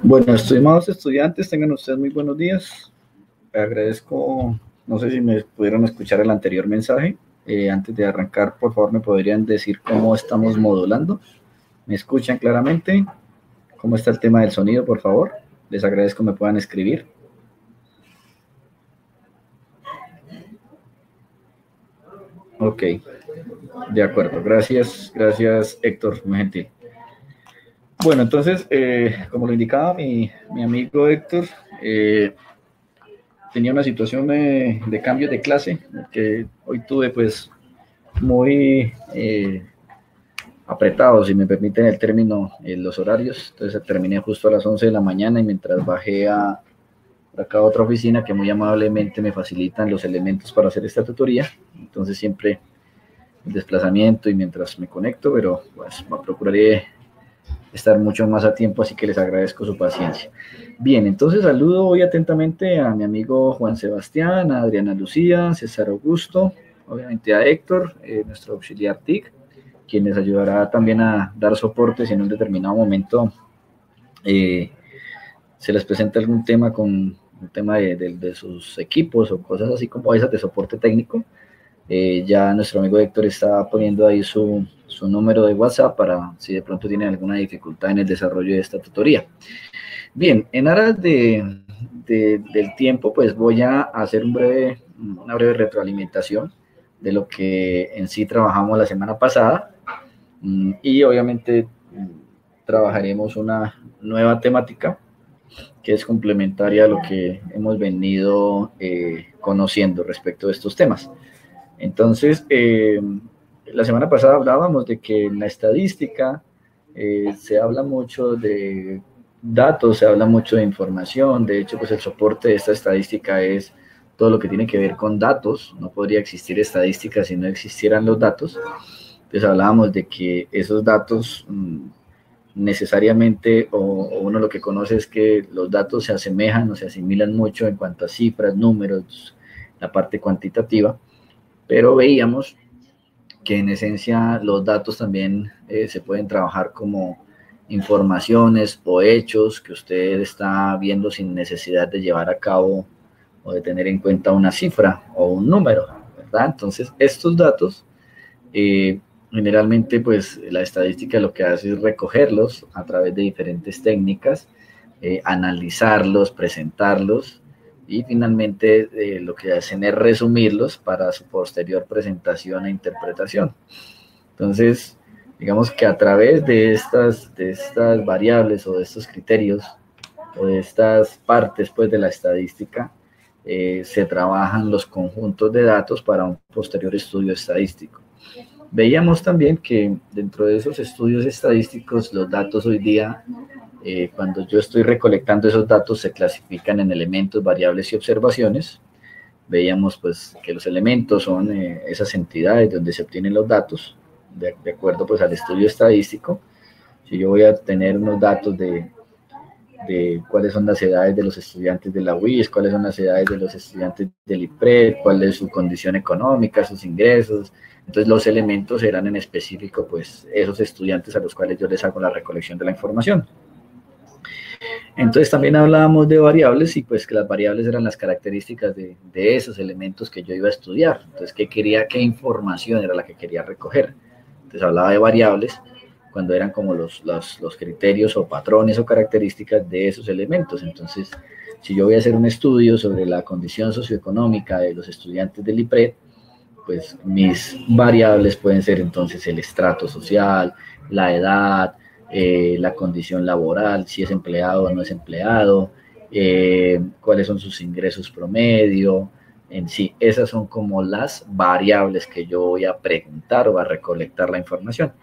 Bueno, estimados estudiantes, tengan ustedes muy buenos días. Agradezco, no sé si me pudieron escuchar el anterior mensaje. Antes de arrancar, por favor, me podrían decir cómo estamos modulando. ¿Me escuchan claramente? ¿Cómo está el tema del sonido, por favor? Les agradezco me puedan escribir. Ok, de acuerdo. Gracias, Héctor, muy gentil. Bueno, entonces, como lo indicaba mi amigo Héctor, tenía una situación de cambio de clase que hoy tuve pues muy apretado, si me permiten el término, los horarios. Entonces terminé justo a las 11 de la mañana y mientras bajé acá a otra oficina que muy amablemente me facilitan los elementos para hacer esta tutoría. Entonces siempre el desplazamiento y mientras me conecto, pero pues procuraré estar mucho más a tiempo, así que les agradezco su paciencia. Bien, entonces saludo hoy atentamente a mi amigo Juan Sebastián, a Adriana Lucía, César Augusto, obviamente a Héctor, nuestro auxiliar TIC, quien les ayudará también a dar soporte si en un determinado momento se les presenta algún tema con un tema de sus equipos o cosas así como esas de soporte técnico. Ya nuestro amigo Héctor está poniendo ahí su número de WhatsApp para si de pronto tienen alguna dificultad en el desarrollo de esta tutoría. Bien, en aras del tiempo, pues voy a hacer una breve retroalimentación de lo que en sí trabajamos la semana pasada y obviamente trabajaremos una nueva temática que es complementaria a lo que hemos venido conociendo respecto de estos temas. Entonces, la semana pasada hablábamos de que en la estadística se habla mucho de datos, se habla mucho de información. De hecho, pues el soporte de esta estadística es todo lo que tiene que ver con datos. No podría existir estadística si no existieran los datos. Entonces hablábamos de que esos datos necesariamente, o uno lo que conoce es que los datos se asemejan o se asimilan mucho en cuanto a cifras, números, la parte cuantitativa, pero veíamos que en esencia los datos también se pueden trabajar como informaciones o hechos que usted está viendo sin necesidad de llevar a cabo o de tener en cuenta una cifra o un número, ¿verdad? Entonces, estos datos, generalmente, pues la estadística lo que hace es recogerlos a través de diferentes técnicas, analizarlos, presentarlos, y finalmente lo que hacen es resumirlos para su posterior presentación e interpretación. Entonces, digamos que a través de estas variables o de estos criterios o de estas partes pues, de la estadística, se trabajan los conjuntos de datos para un posterior estudio estadístico. Veíamos también que dentro de esos estudios estadísticos, los datos hoy día, cuando yo estoy recolectando esos datos, se clasifican en elementos, variables y observaciones. Veíamos pues que los elementos son esas entidades donde se obtienen los datos, de acuerdo pues al estudio estadístico. Si yo voy a tener unos datos de cuáles son las edades de los estudiantes de la UIS, cuáles son las edades de los estudiantes del IPRED, cuál es su condición económica, sus ingresos. Entonces los elementos serán en específico pues esos estudiantes a los cuales yo les hago la recolección de la información. Entonces también hablábamos de variables y pues que las variables eran las características de esos elementos que yo iba a estudiar. Entonces, ¿qué información era la que quería recoger? Entonces hablaba de variables cuando eran como los criterios o patrones o características de esos elementos. Entonces, si yo voy a hacer un estudio sobre la condición socioeconómica de los estudiantes del IPRED, pues mis variables pueden ser entonces el estrato social, la edad, la condición laboral, si es empleado o no es empleado, cuáles son sus ingresos promedio, en sí, esas son como las variables que yo voy a preguntar o a recolectar la información.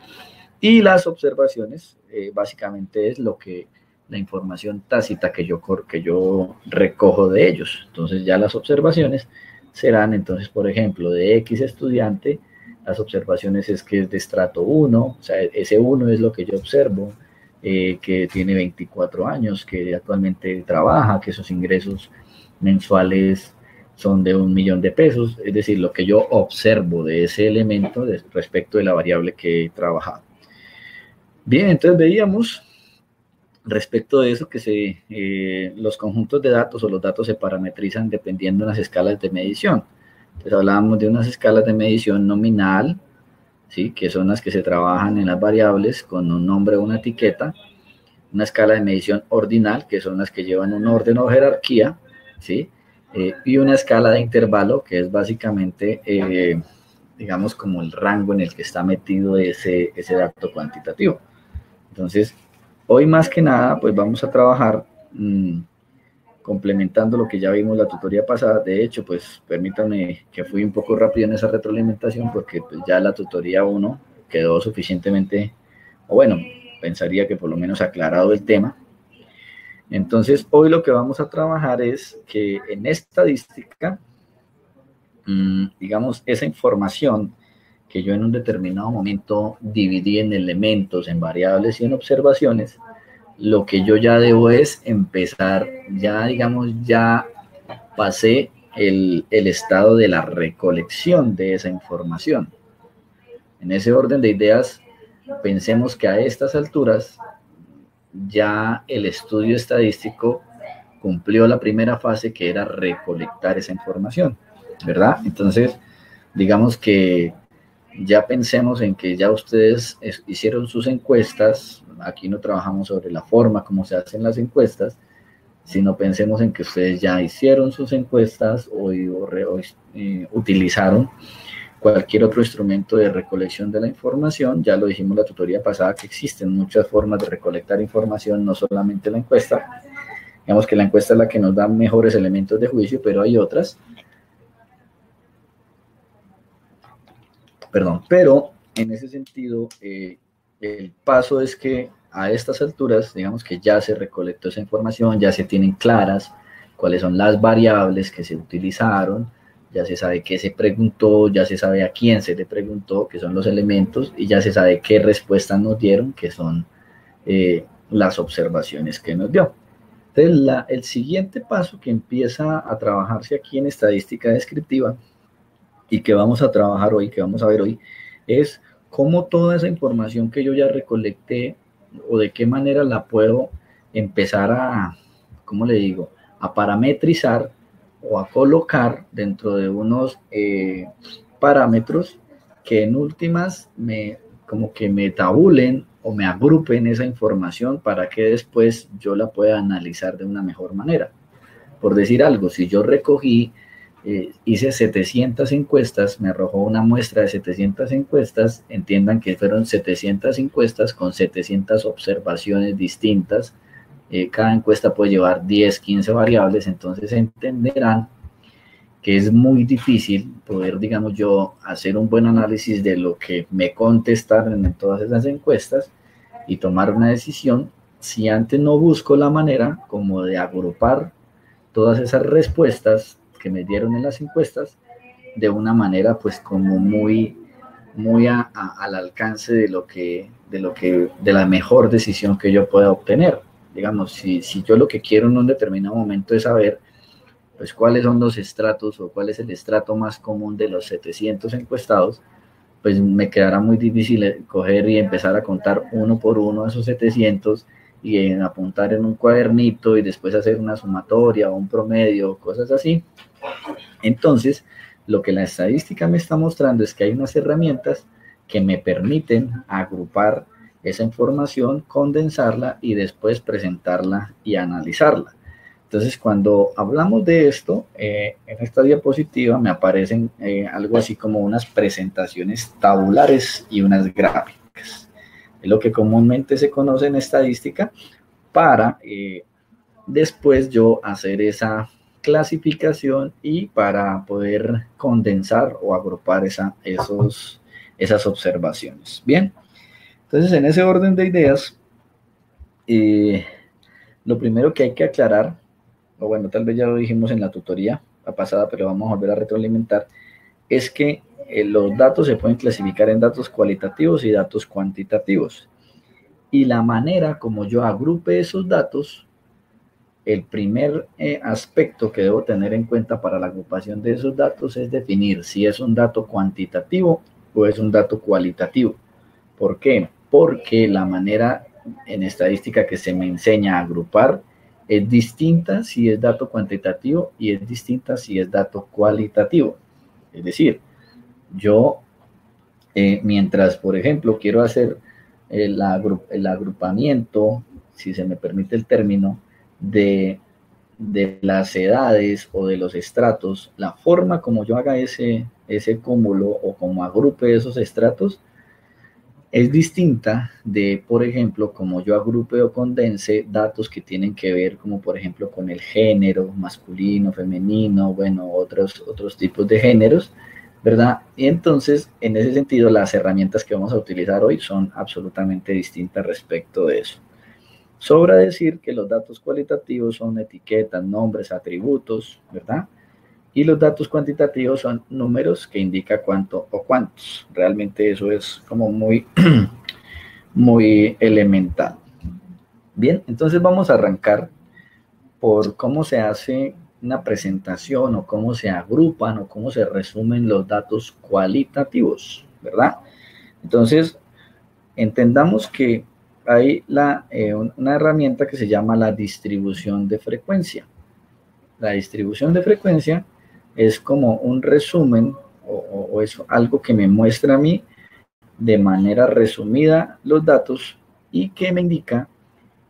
Y las observaciones, básicamente es la información tácita que yo recojo de ellos. Entonces ya las observaciones serán entonces, por ejemplo, de X estudiante, las observaciones es que es de estrato 1, o sea, ese 1 es lo que yo observo, que tiene 24 años, que actualmente trabaja, que sus ingresos mensuales son de 1.000.000 de pesos, es decir, lo que yo observo de ese elemento respecto de la variable que he trabajado. Bien, entonces veíamos Respecto de eso, los conjuntos de datos o los datos se parametrizan dependiendo de las escalas de medición. Entonces hablábamos de unas escalas de medición nominal, ¿sí? Que son las que se trabajan en las variables con un nombre o una etiqueta. Una escala de medición ordinal, que son las que llevan un orden o jerarquía, ¿sí? Y una escala de intervalo, que es básicamente, digamos, como el rango en el que está metido ese dato cuantitativo. Entonces, hoy más que nada, pues vamos a trabajar complementando lo que ya vimos la tutoría pasada. De hecho, pues permítanme que fui un poco rápido en esa retroalimentación porque pues, ya la tutoría 1 quedó suficientemente, o bueno, pensaría que por lo menos aclarado el tema. Entonces, hoy lo que vamos a trabajar es que en estadística, digamos, esa información que yo en un determinado momento dividí en elementos, en variables y en observaciones, lo que yo ya debo es empezar, ya digamos, ya pasé el estado de la recolección de esa información. En ese orden de ideas, pensemos que a estas alturas ya el estudio estadístico cumplió la primera fase, que era recolectar esa información, ¿verdad? Entonces, digamos que ya pensemos en que ya ustedes hicieron sus encuestas. Aquí no trabajamos sobre la forma como se hacen las encuestas, sino pensemos en que ustedes ya hicieron sus encuestas o utilizaron cualquier otro instrumento de recolección de la información. Ya lo dijimos la tutoría pasada que existen muchas formas de recolectar información, no solamente la encuesta. Digamos que la encuesta es la que nos da mejores elementos de juicio, pero hay otras. Pero en ese sentido, el paso es que a estas alturas, digamos que ya se recolectó esa información, ya se tienen claras cuáles son las variables que se utilizaron, ya se sabe qué se preguntó, ya se sabe a quién se le preguntó, que son los elementos, y ya se sabe qué respuestas nos dieron, que son las observaciones que nos dio. Entonces, el siguiente paso que empieza a trabajarse aquí en estadística descriptiva y que vamos a trabajar hoy, que vamos a ver hoy, es cómo toda esa información que yo ya recolecté o de qué manera la puedo empezar a, ¿cómo le digo?, a parametrizar o a colocar dentro de unos parámetros que en últimas como que me tabulen o me agrupen esa información para que después yo la pueda analizar de una mejor manera. Por decir algo, si yo recogí, hice 700 encuestas, me arrojó una muestra de 700 encuestas, entiendan que fueron 700 encuestas con 700 observaciones distintas. Cada encuesta puede llevar 10, 15 variables, entonces entenderán que es muy difícil poder, digamos yo, hacer un buen análisis de lo que me contestaron en todas esas encuestas y tomar una decisión si antes no busco la manera como de agrupar todas esas respuestas que me dieron en las encuestas de una manera pues como muy al alcance de la mejor decisión que yo pueda obtener. Digamos, si yo lo que quiero en un determinado momento es saber pues cuáles son los estratos o cuál es el estrato más común de los 700 encuestados, pues me quedará muy difícil coger y empezar a contar uno por uno esos 700 y apuntar en un cuadernito y después hacer una sumatoria o un promedio, cosas así. Entonces, lo que la estadística me está mostrando es que hay unas herramientas que me permiten agrupar esa información, condensarla y después presentarla y analizarla. Entonces, cuando hablamos de esto, en esta diapositiva me aparecen algo así como unas presentaciones tabulares y unas gráficas. Es lo que comúnmente se conoce en estadística para después yo hacer esa clasificación y para poder condensar o agrupar esas observaciones. Bien, entonces en ese orden de ideas, lo primero que hay que aclarar, o bueno, tal vez ya lo dijimos en la tutoría pasada, pero vamos a volver a retroalimentar, es que los datos se pueden clasificar en datos cualitativos y datos cuantitativos. Y la manera como yo agrupe esos datos, el primer aspecto que debo tener en cuenta para la agrupación de esos datos es definir si es un dato cuantitativo o es un dato cualitativo. ¿Por qué? Porque la manera en estadística que se me enseña a agrupar es distinta si es dato cuantitativo y es distinta si es dato cualitativo. Es decir, yo, mientras, por ejemplo, quiero hacer el agrupamiento, si se me permite el término, de las edades o de los estratos, la forma como yo haga ese cúmulo o como agrupe esos estratos es distinta de, por ejemplo, como yo agrupe o condense datos que tienen que ver, como por ejemplo, con el género, masculino, femenino, bueno, otros tipos de géneros, ¿verdad? Y entonces, en ese sentido, las herramientas que vamos a utilizar hoy son absolutamente distintas respecto de eso. Sobra decir que los datos cualitativos son etiquetas, nombres, atributos, ¿verdad? Y los datos cuantitativos son números que indica cuánto o cuántos. Realmente eso es como muy, muy elemental. Bien, entonces vamos a arrancar por cómo se hace una presentación o cómo se agrupan o cómo se resumen los datos cualitativos, ¿verdad? Entonces, entendamos que hay una herramienta que se llama la distribución de frecuencia. La distribución de frecuencia es como un resumen o es algo que me muestra a mí de manera resumida los datos y que me indica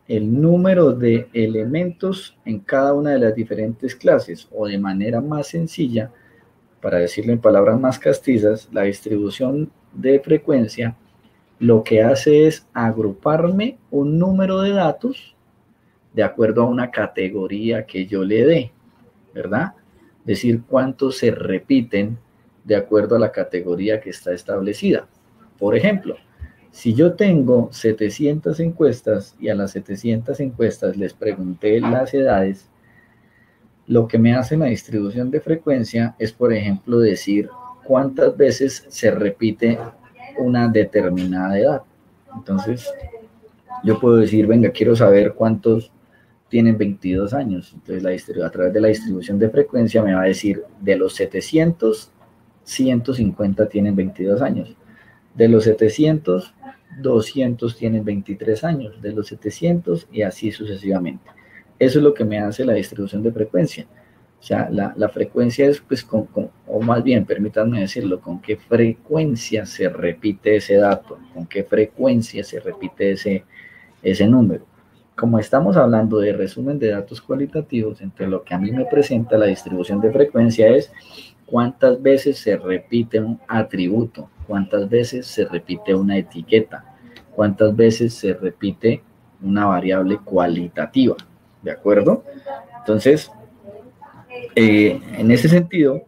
el número de elementos en cada una de las diferentes clases, o de manera más sencilla, para decirlo en palabras más castizas, la distribución de frecuencia lo que hace es agruparme un número de datos de acuerdo a una categoría que yo le dé, ¿verdad? Decir cuántos se repiten de acuerdo a la categoría que está establecida. Por ejemplo, si yo tengo 700 encuestas y a las 700 encuestas les pregunté las edades, lo que me hace la distribución de frecuencia es, por ejemplo, decir cuántas veces se repite una determinada edad. Entonces, yo puedo decir, venga, quiero saber cuántos tienen 22 años. Entonces, a través de la distribución de frecuencia me va a decir, de los 700, 150 tienen 22 años. De los 700, 200 tienen 23 años. De los 700 y así sucesivamente. Eso es lo que me hace la distribución de frecuencia. O sea, la frecuencia es, pues, o más bien, permítanme decirlo, con qué frecuencia se repite ese dato, con qué frecuencia se repite ese número. Como estamos hablando de resumen de datos cualitativos, entre lo que a mí me presenta la distribución de frecuencia es cuántas veces se repite un atributo, cuántas veces se repite una etiqueta, cuántas veces se repite una variable cualitativa, ¿de acuerdo? Entonces, en ese sentido,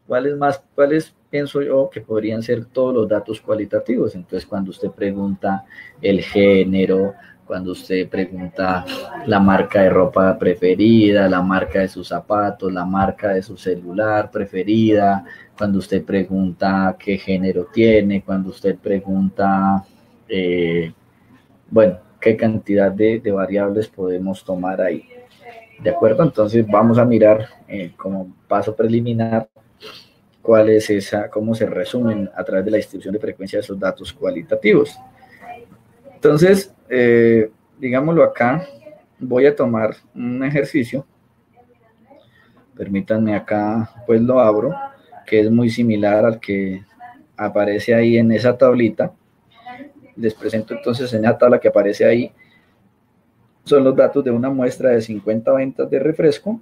¿cuáles pienso yo que podrían ser todos los datos cualitativos? Entonces, cuando usted pregunta el género, cuando usted pregunta la marca de ropa preferida, la marca de sus zapatos, la marca de su celular preferida, cuando usted pregunta qué género tiene, cuando usted pregunta, bueno, qué cantidad de variables podemos tomar ahí. ¿De acuerdo? Entonces vamos a mirar como paso preliminar cuál es cómo se resumen a través de la distribución de frecuencia de esos datos cualitativos. Entonces, digámoslo acá, voy a tomar un ejercicio. Permítanme acá, pues lo abro, que es muy similar al que aparece ahí en esa tablita. Les presento entonces en esa tabla que aparece ahí. Son los datos de una muestra de 50 ventas de refresco.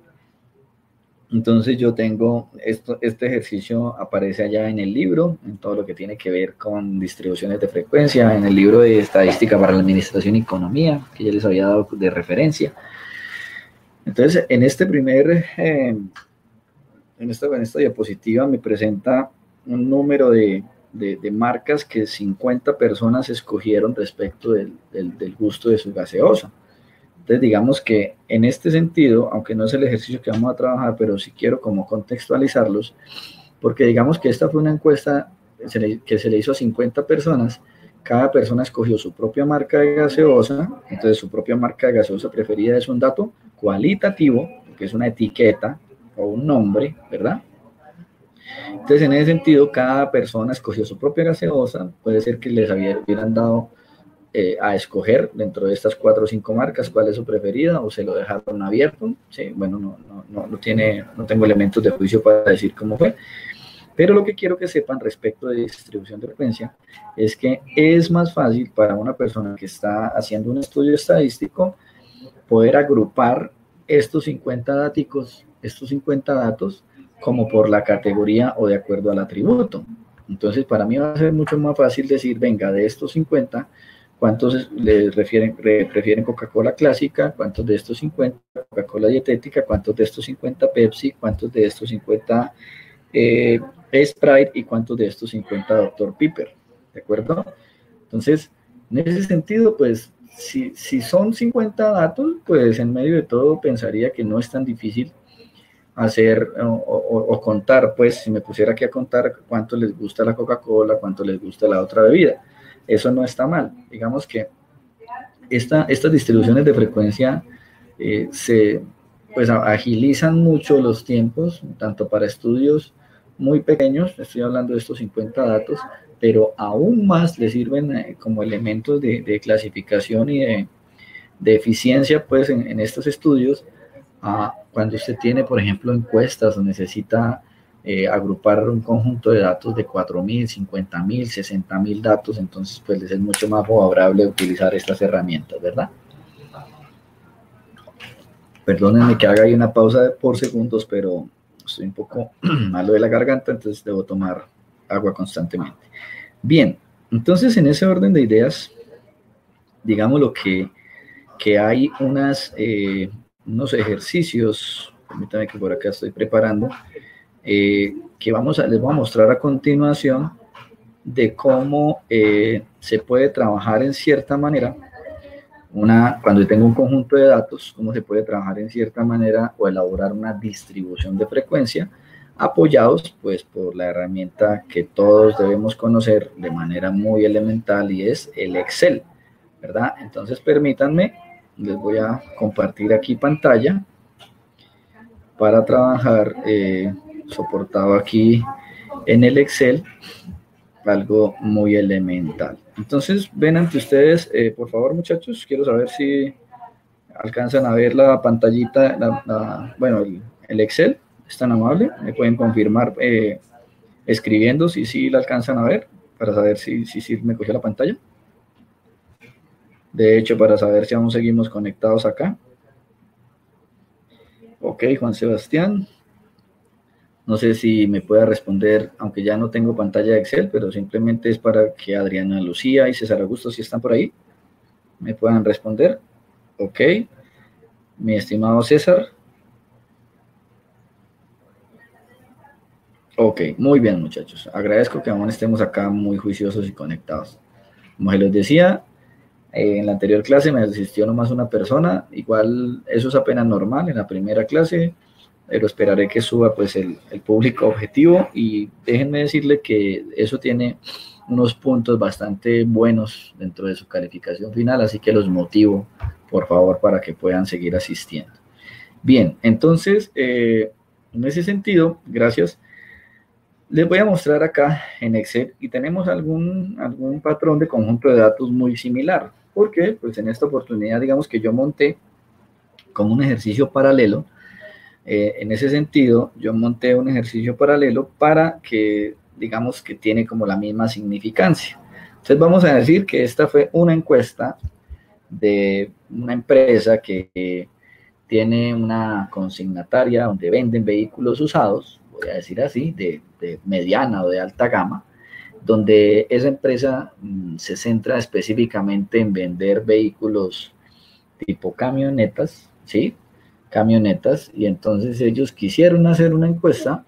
Entonces yo tengo, este ejercicio aparece allá en el libro, en todo lo que tiene que ver con distribuciones de frecuencia, en el libro de Estadística para la Administración y Economía, que ya les había dado de referencia. Entonces, en este en esta diapositiva me presenta un número de marcas que 50 personas escogieron respecto del gusto de su gaseosa. Entonces, digamos que en este sentido, aunque no es el ejercicio que vamos a trabajar, pero sí quiero como contextualizarlos, porque digamos que esta fue una encuesta que se le hizo a 50 personas, cada persona escogió su propia marca de gaseosa, entonces su propia marca de gaseosa preferida es un dato cualitativo, que es una etiqueta o un nombre, ¿verdad? Entonces, en ese sentido, cada persona escogió su propia gaseosa, puede ser que les hubieran dado a escoger dentro de estas 4 o 5 marcas cuál es su preferida, o se lo dejaron abierto. ¿Sí? Bueno, no tengo elementos de juicio para decir cómo fue, pero lo que quiero que sepan respecto de distribución de frecuencia es que es más fácil para una persona que está haciendo un estudio estadístico poder agrupar estos 50 datos, como por la categoría o de acuerdo al atributo. Entonces, para mí va a ser mucho más fácil decir, venga, de estos 50, ¿cuántos prefieren Coca-Cola clásica? ¿Cuántos de estos 50 Coca-Cola dietética? ¿Cuántos de estos 50 Pepsi? ¿Cuántos de estos 50 Sprite? ¿Y cuántos de estos 50 Dr. Pepper? ¿De acuerdo? Entonces, en ese sentido, pues, si son 50 datos, pues en medio de todo pensaría que no es tan difícil hacer o contar, pues si me pusiera aquí a contar cuánto les gusta la Coca-Cola, cuánto les gusta la otra bebida. Eso no está mal. Digamos que estas distribuciones de frecuencia pues agilizan mucho los tiempos, tanto para estudios muy pequeños, estoy hablando de estos 50 datos, pero aún más le sirven como elementos de clasificación y de eficiencia pues en estos estudios, cuando usted tiene, por ejemplo, encuestas o necesita agrupar un conjunto de datos de 4.000, 50.000, 60.000 datos, entonces pues les es mucho más favorable utilizar estas herramientas, ¿verdad? Perdónenme que haga ahí una pausa por segundos, pero estoy un poco malo de la garganta, entonces debo tomar agua constantemente. Bien, entonces en ese orden de ideas, digamos lo que hay unos ejercicios, permítanme que por acá estoy preparando, que les voy a mostrar a continuación de cómo se puede trabajar en cierta manera, cuando tengo un conjunto de datos, cómo se puede trabajar en cierta manera o elaborar una distribución de frecuencia, apoyados pues por la herramienta que todos debemos conocer de manera muy elemental y es el Excel, ¿verdad? Entonces permítanme, les voy a compartir aquí pantalla para trabajar soportado aquí en el Excel, algo muy elemental. Entonces ven ante ustedes, por favor muchachos, quiero saber si alcanzan a ver la pantallita, bueno, el Excel, es tan amable, me pueden confirmar escribiendo si sí la alcanzan a ver, para saber si me cogió la pantalla. De hecho, para saber si aún seguimos conectados acá. Ok, Juan Sebastián. No sé si me pueda responder, aunque ya no tengo pantalla de Excel, pero simplemente es para que Adriana Lucía y César Augusto, si están por ahí, me puedan responder. Ok, mi estimado César. Ok, muy bien muchachos. Agradezco que aún estemos acá muy juiciosos y conectados. Como se les decía, en la anterior clase me asistió nomás una persona, igual eso es apenas normal en la primera clase, pero esperaré que suba pues el público objetivo y déjenme decirle que eso tiene unos puntos bastante buenos dentro de su calificación final, así que los motivo por favor para que puedan seguir asistiendo. Bien, entonces en ese sentido, gracias. Les voy a mostrar acá en Excel y tenemos algún patrón de conjunto de datos muy similar. ¿Por qué? Pues en esta oportunidad, digamos que yo monté como un ejercicio paralelo. En ese sentido, yo monté un ejercicio paralelo para que, digamos que tiene como la misma significancia. Entonces vamos a decir que esta fue una encuesta de una empresa que tiene una consignataria donde venden vehículos usados, voy a decir así, de mediana o de alta gama, donde esa empresa se centra específicamente en vender vehículos tipo camionetas, ¿sí? Camionetas, y entonces ellos quisieron hacer una encuesta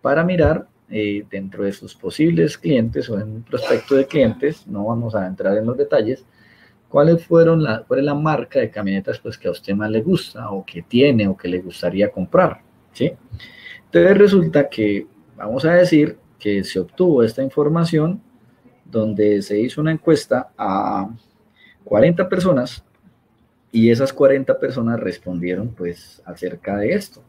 para mirar dentro de sus posibles clientes o en un prospecto de clientes, no vamos a entrar en los detalles, cuál es la marca de camionetas pues, que a usted más le gusta o que tiene o que le gustaría comprar, ¿sí? Entonces resulta que, vamos a decir que se obtuvo esta información donde se hizo una encuesta a 40 personas y esas 40 personas respondieron pues acerca de esto.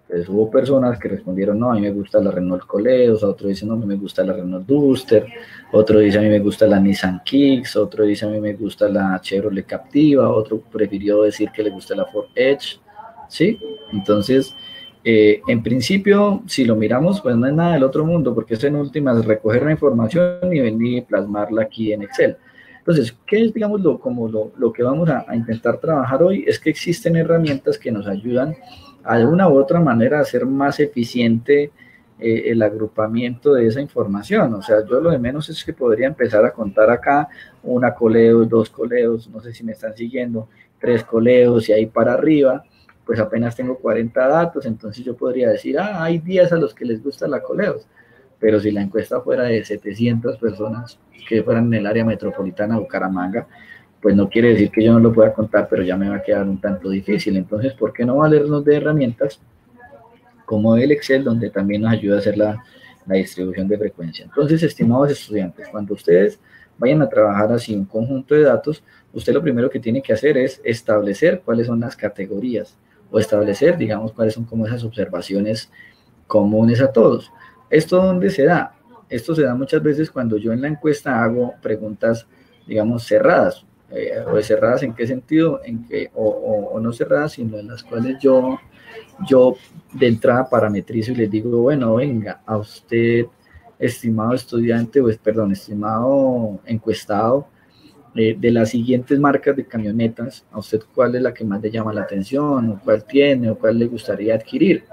Entonces hubo personas que respondieron, no, a mí me gusta la Renault Coleos, otro dice, no, a mí me gusta la Renault Duster, otro dice, a mí me gusta la Nissan Kicks, otro dice, a mí me gusta la Chevrolet Captiva, otro prefirió decir que le gusta la Ford Edge, ¿sí? Entonces, en principio, si lo miramos, pues no es nada del otro mundo, porque es en últimas recoger la información y venir y plasmarla aquí en Excel. Entonces, ¿qué es, digamos, lo que vamos a intentar trabajar hoy? Es que existen herramientas que nos ayudan de una u otra manera hacer más eficiente el agrupamiento de esa información. O sea, yo lo de menos es que podría empezar a contar acá una coleos, dos coleos, no sé si me están siguiendo, tres coleos y ahí para arriba, pues apenas tengo 40 datos, entonces yo podría decir, hay 10 a los que les gusta la coleos, pero si la encuesta fuera de 700 personas que fueran en el área metropolitana de Bucaramanga, pues no quiere decir que yo no lo pueda contar, pero ya me va a quedar un tanto difícil. Entonces, ¿por qué no valernos de herramientas como el Excel, donde también nos ayuda a hacer la distribución de frecuencia? Entonces, estimados estudiantes, cuando ustedes vayan a trabajar así un conjunto de datos, usted lo primero que tiene que hacer es establecer cuáles son las categorías o establecer, digamos, cuáles son como esas observaciones comunes a todos. ¿Esto dónde se da? Esto se da muchas veces cuando yo en la encuesta hago preguntas, digamos, cerradas. O cerradas en qué sentido, en que, o no cerradas, sino en las cuales yo de entrada parametrizo y les digo, bueno, venga, a usted, estimado estudiante, pues perdón, estimado encuestado, de las siguientes marcas de camionetas, a usted cuál es la que más le llama la atención, o cuál tiene, o cuál le gustaría adquirir.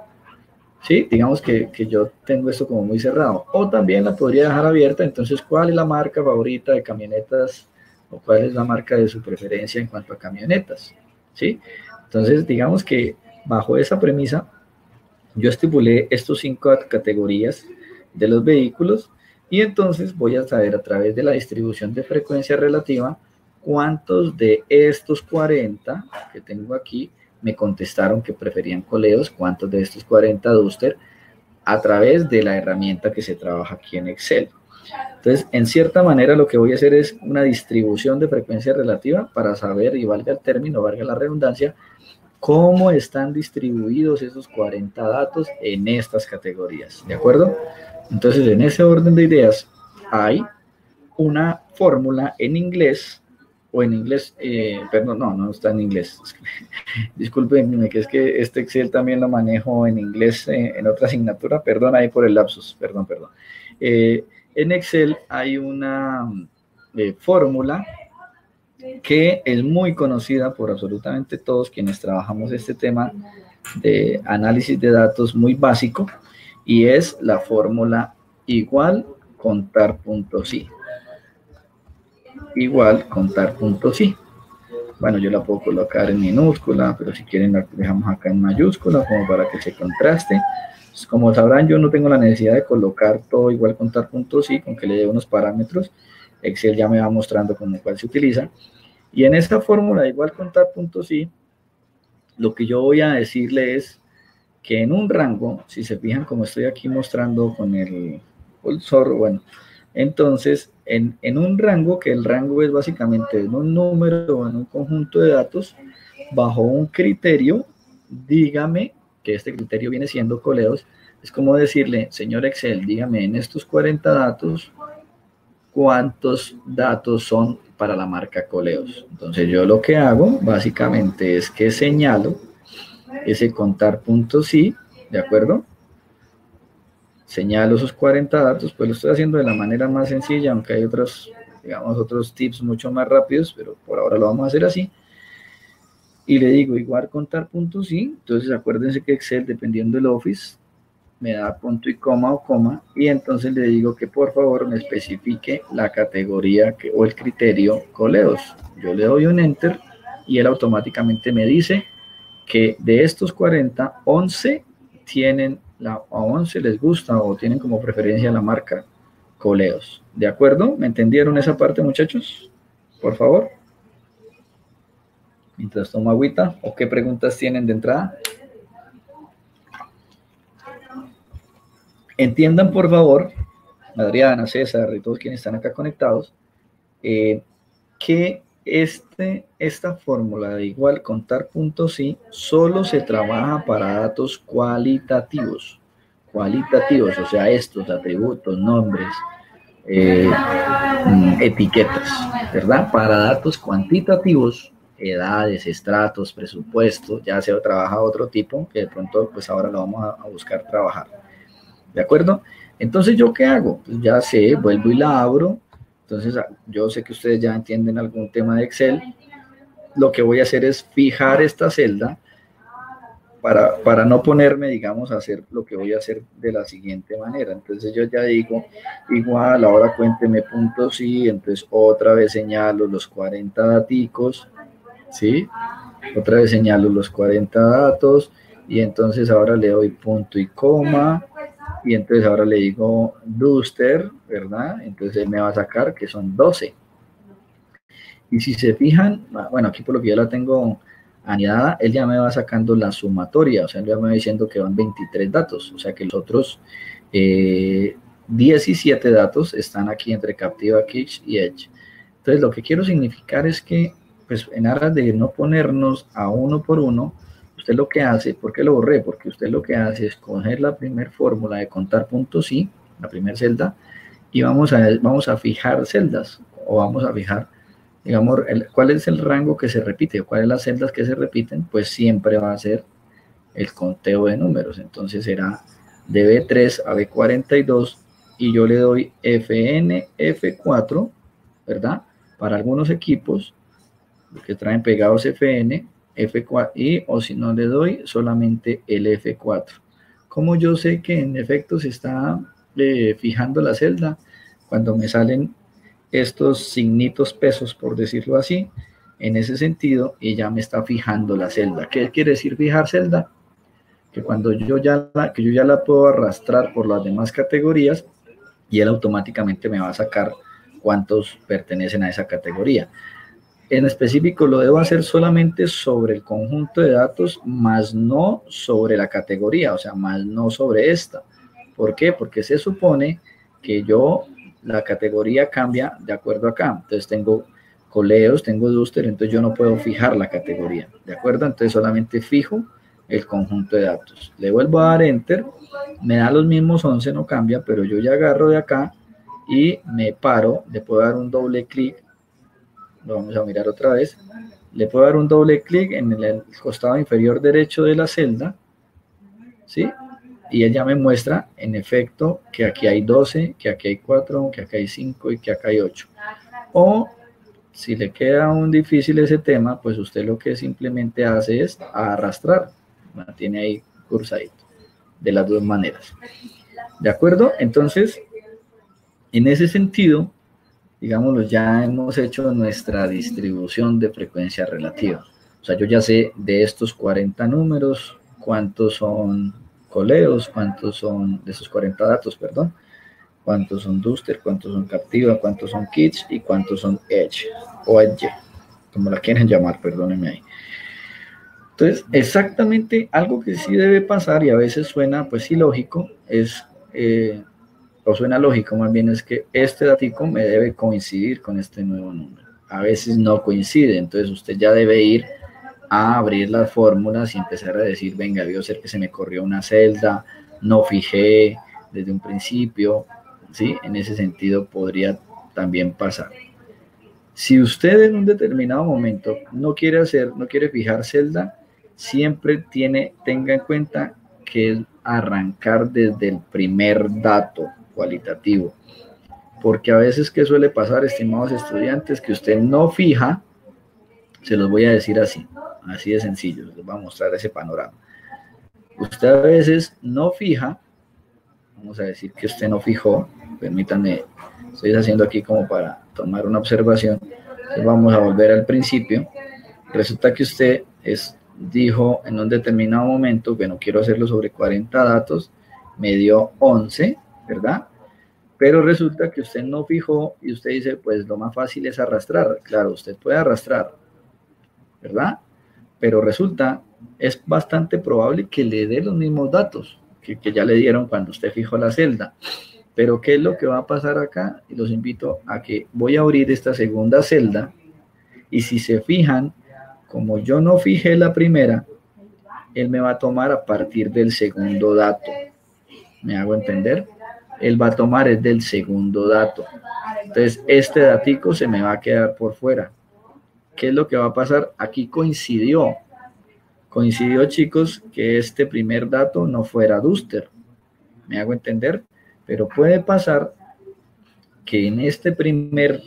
Sí, digamos que yo tengo esto como muy cerrado. O también la podría dejar abierta, entonces, ¿cuál es la marca favorita de camionetas o cuál es la marca de su preferencia en cuanto a camionetas? ¿Sí? Entonces, digamos que bajo esa premisa, yo estipulé estos 5 categorías de los vehículos y entonces voy a saber a través de la distribución de frecuencia relativa cuántos de estos 40 que tengo aquí me contestaron que preferían coleos, cuántos de estos 40 Duster, a través de la herramienta que se trabaja aquí en Excel. Entonces, en cierta manera lo que voy a hacer es una distribución de frecuencia relativa para saber, y valga el término, valga la redundancia, cómo están distribuidos esos 40 datos en estas categorías, ¿de acuerdo? Entonces, en ese orden de ideas, hay una fórmula en inglés, o en inglés, perdón, no está en inglés. Discúlpenme, que es que este Excel también lo manejo en inglés en otra asignatura, perdón ahí por el lapsus, perdón. En Excel hay una fórmula que es muy conocida por absolutamente todos quienes trabajamos este tema de análisis de datos muy básico, y es la fórmula igual contar puntos i. Igual contar puntos i. Bueno, yo la puedo colocar en minúscula, pero si quieren la dejamos acá en mayúscula como para que se contraste. Pues como sabrán, yo no tengo la necesidad de colocar todo igual contar puntos i, con que le dé unos parámetros. Excel ya me va mostrando con cuál se utiliza. Y en esta fórmula de igual contar puntos i, lo que yo voy a decirle es que en un rango, si se fijan como estoy aquí mostrando con el cursor, bueno, entonces en un rango, que el rango es básicamente en un número o en un conjunto de datos, bajo un criterio, dígame, que este criterio viene siendo coleos, es como decirle, señor Excel, dígame en estos 40 datos, cuántos datos son para la marca coleos. Entonces yo lo que hago básicamente es que señalo ese contar puntos i, ¿de acuerdo? Señalo esos 40 datos, pues lo estoy haciendo de la manera más sencilla, aunque hay otros, digamos, otros tips mucho más rápidos, pero por ahora lo vamos a hacer así. Y le digo igual contar puntos i, entonces acuérdense que Excel, dependiendo del Office, me da punto y coma o coma, y entonces le digo que por favor me especifique la categoría o el criterio coleos. Yo le doy un enter y él automáticamente me dice que de estos 40, 11 tienen, a 11 les gusta o tienen como preferencia la marca coleos. ¿De acuerdo? ¿Me entendieron esa parte, muchachos? Por favor. Mientras tomo agüita, ¿o qué preguntas tienen de entrada? Entiendan, por favor, Adriana, César y todos quienes están acá conectados, que esta fórmula de igual contar puntos y solo se trabaja para datos cualitativos, o sea, estos atributos, nombres, etiquetas, ¿verdad? Para datos cuantitativos, edades, estratos, presupuesto, ya se trabaja otro tipo, que de pronto pues ahora lo vamos a buscar trabajar, ¿de acuerdo? Entonces, ¿yo qué hago? Pues ya sé, vuelvo y la abro. Entonces, yo sé que ustedes ya entienden algún tema de Excel. Lo que voy a hacer es fijar esta celda para no ponerme, digamos, a hacer lo que voy a hacer de la siguiente manera. Entonces, yo ya digo, igual, ahora cuénteme puntos y entonces otra vez señalo los 40 daticos, ¿sí? Otra vez señalo los 40 datos y entonces ahora le doy punto y coma. Y entonces ahora le digo Duster, ¿verdad? Entonces él me va a sacar que son 12. Y si se fijan, bueno, aquí por lo que yo la tengo anidada, él ya me va sacando la sumatoria, o sea, él ya me va diciendo que van 23 datos, o sea que los otros 17 datos están aquí entre Captiva, Kitsch y Edge. Entonces lo que quiero significar es que, pues en aras de no ponernos a uno por uno, usted lo que hace, ¿por qué lo borré? Porque usted lo que hace es coger la primera fórmula de contar puntos y, la primera celda, y vamos a fijar celdas, o vamos a fijar, digamos, cuál es el rango que se repite, o cuáles son las celdas que se repiten, pues siempre va a ser el conteo de números. Entonces será de B3 a B42, y yo le doy FN, F4, ¿verdad? Para algunos equipos que traen pegados FN, F4, y o si no le doy solamente el F4. Como yo sé que en efecto se está fijando la celda, cuando me salen estos signitos pesos, por decirlo así, en ese sentido, y ya me está fijando la celda. ¿Qué quiere decir fijar celda? Que cuando yo ya la puedo arrastrar por las demás categorías y él automáticamente me va a sacar cuántos pertenecen a esa categoría. En específico lo debo hacer solamente sobre el conjunto de datos, más no sobre la categoría, o sea, más no sobre esta. ¿Por qué? Porque se supone que la categoría cambia de acuerdo acá. Entonces tengo coleos, tengo Duster, entonces yo no puedo fijar la categoría, ¿de acuerdo? Entonces solamente fijo el conjunto de datos. Le vuelvo a dar Enter, me da los mismos 11, no cambia, pero yo ya agarro de acá y me paro, le puedo dar un doble clic. Lo vamos a mirar otra vez. Le puedo dar un doble clic en el costado inferior derecho de la celda, ¿sí? Y él ya me muestra, en efecto, que aquí hay 12, que aquí hay 4, que aquí hay 5 y que acá hay 8. O, si le queda aún difícil ese tema, pues usted lo que simplemente hace es arrastrar. Mantiene ahí cursadito, de las dos maneras. ¿De acuerdo? Entonces, en ese sentido, digámoslo, ya hemos hecho nuestra distribución de frecuencia relativa. O sea, yo ya sé de estos 40 números, cuántos son coleos, cuántos son de esos 40 datos, perdón, cuántos son Duster, cuántos son Captiva, cuántos son Kitsch y cuántos son Edge, o Edge, como la quieran llamar, perdónenme ahí. Entonces, exactamente algo que sí debe pasar, y a veces suena pues ilógico, o suena lógico más bien, es que este datico me debe coincidir con este nuevo número. A veces no coincide, entonces usted ya debe ir a abrir las fórmulas y empezar a decir, venga, debió ser que se me corrió una celda, no fijé desde un principio, ¿sí? En ese sentido podría también pasar. Si usted en un determinado momento no quiere fijar celda, siempre tenga en cuenta que es arrancar desde el primer dato cualitativo, porque a veces, ¿qué suele pasar, estimados estudiantes? Que usted no fija, se los voy a decir así de sencillo, les voy a mostrar ese panorama. Usted a veces no fija, vamos a decir que usted no fijó, permítanme, estoy haciendo aquí como para tomar una observación, entonces vamos a volver al principio. Resulta que usted dijo en un determinado momento que no quiero hacerlo sobre 40 datos, me dio 11, ¿verdad? Pero resulta que usted no fijó y usted dice, pues lo más fácil es arrastrar. Claro, usted puede arrastrar, ¿verdad? Pero resulta, es bastante probable que le dé los mismos datos que ya le dieron cuando usted fijó la celda. Pero ¿qué es lo que va a pasar acá? Y los invito a que voy a abrir esta segunda celda Y si se fijan, como yo no fijé la primera, él me va a tomar a partir del segundo dato. ¿Me hago entender? Él va a tomar es del segundo dato. Entonces, este datico se me va a quedar por fuera. ¿Qué es lo que va a pasar? Aquí coincidió, chicos, que este primer dato no fuera Duster. ¿Me hago entender? Pero puede pasar que en este primer,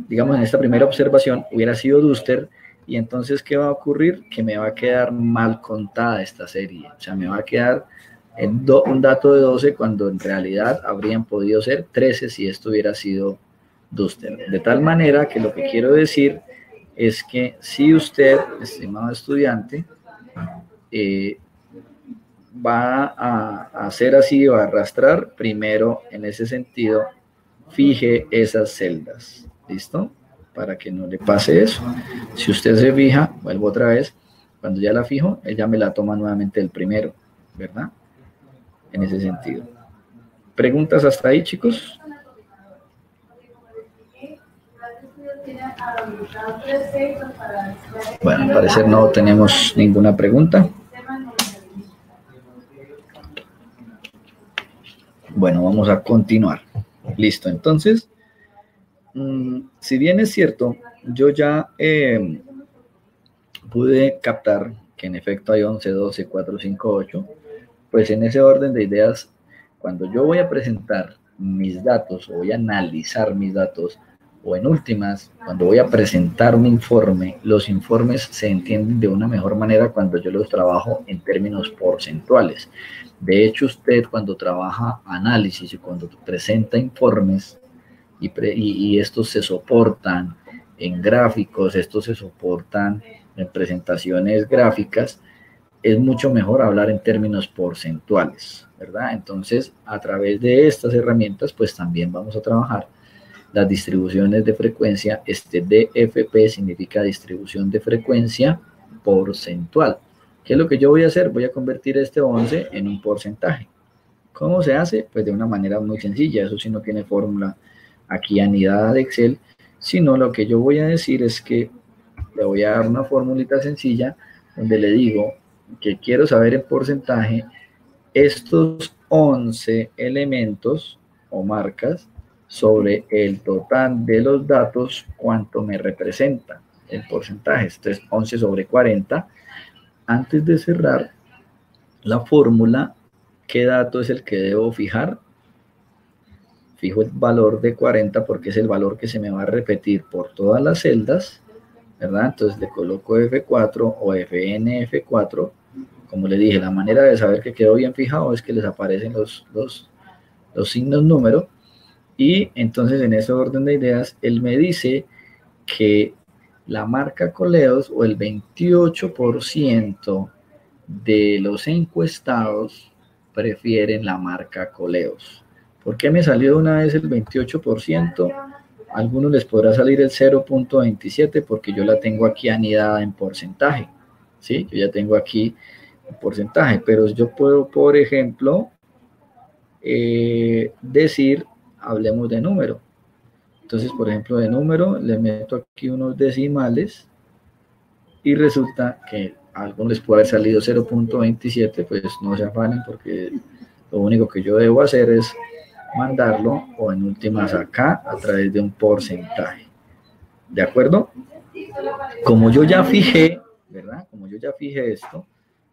digamos, en esta primera observación hubiera sido Duster, y entonces, ¿qué va a ocurrir? Que me va a quedar mal contada esta serie. O sea, me va a quedar un dato de 12 cuando en realidad habrían podido ser 13 si esto hubiera sido Duster. De tal manera que lo que quiero decir es que si usted, estimado estudiante, va a hacer así, va a arrastrar, primero en ese sentido, fije esas celdas. ¿Listo? Para que no le pase eso. Si usted se fija, vuelvo otra vez, cuando ya la fijo, ella me la toma nuevamente el primero, ¿verdad? En ese sentido. ¿Preguntas hasta ahí, chicos? Bueno, al parecer no tenemos ninguna pregunta. Bueno, vamos a continuar. Listo, entonces, si bien es cierto, yo ya pude captar que en efecto hay 11, 12, 4, 5, 8, pues en ese orden de ideas, cuando yo voy a presentar mis datos o voy a analizar mis datos, o en últimas, cuando voy a presentar un informe, los informes se entienden de una mejor manera cuando yo los trabajo en términos porcentuales. De hecho, usted cuando trabaja análisis y cuando presenta informes y estos se soportan en gráficos, estos se soportan en presentaciones gráficas, es mucho mejor hablar en términos porcentuales, ¿verdad? Entonces, a través de estas herramientas, pues también vamos a trabajar las distribuciones de frecuencia. Este DFP significa distribución de frecuencia porcentual. ¿Qué es lo que yo voy a hacer? Voy a convertir este 11 en un porcentaje. ¿Cómo se hace? Pues de una manera muy sencilla. Eso sí no tiene fórmula aquí anidada de Excel, sino lo que yo voy a decir es que le voy a dar una formulita sencilla donde le digo que quiero saber en porcentaje estos 11 elementos o marcas sobre el total de los datos, cuánto me representa el porcentaje. Esto es 11 sobre 40. Antes de cerrar la fórmula, ¿qué dato es el que debo fijar? Fijo el valor de 40 porque es el valor que se me va a repetir por todas las celdas, ¿verdad? Entonces le coloco F4 o FNF4. Como le dije, la manera de saber que quedó bien fijado es que les aparecen los signos número, y entonces en ese orden de ideas, él me dice que la marca Coleos o el 28% de los encuestados prefieren la marca Coleos. ¿Por qué me salió de una vez el 28%? A algunos les podrá salir el 0.27 porque yo la tengo aquí anidada en porcentaje, ¿sí? Yo ya tengo aquí el porcentaje, pero yo puedo, por ejemplo, decir, hablemos de número. Entonces, por ejemplo, de número, le meto aquí unos decimales y resulta que a algunos les puede haber salido 0.27, pues no se afanen porque lo único que yo debo hacer es mandarlo, o en últimas acá, a través de un porcentaje. ¿De acuerdo? Como yo ya fijé, ¿verdad? Como yo ya fijé esto,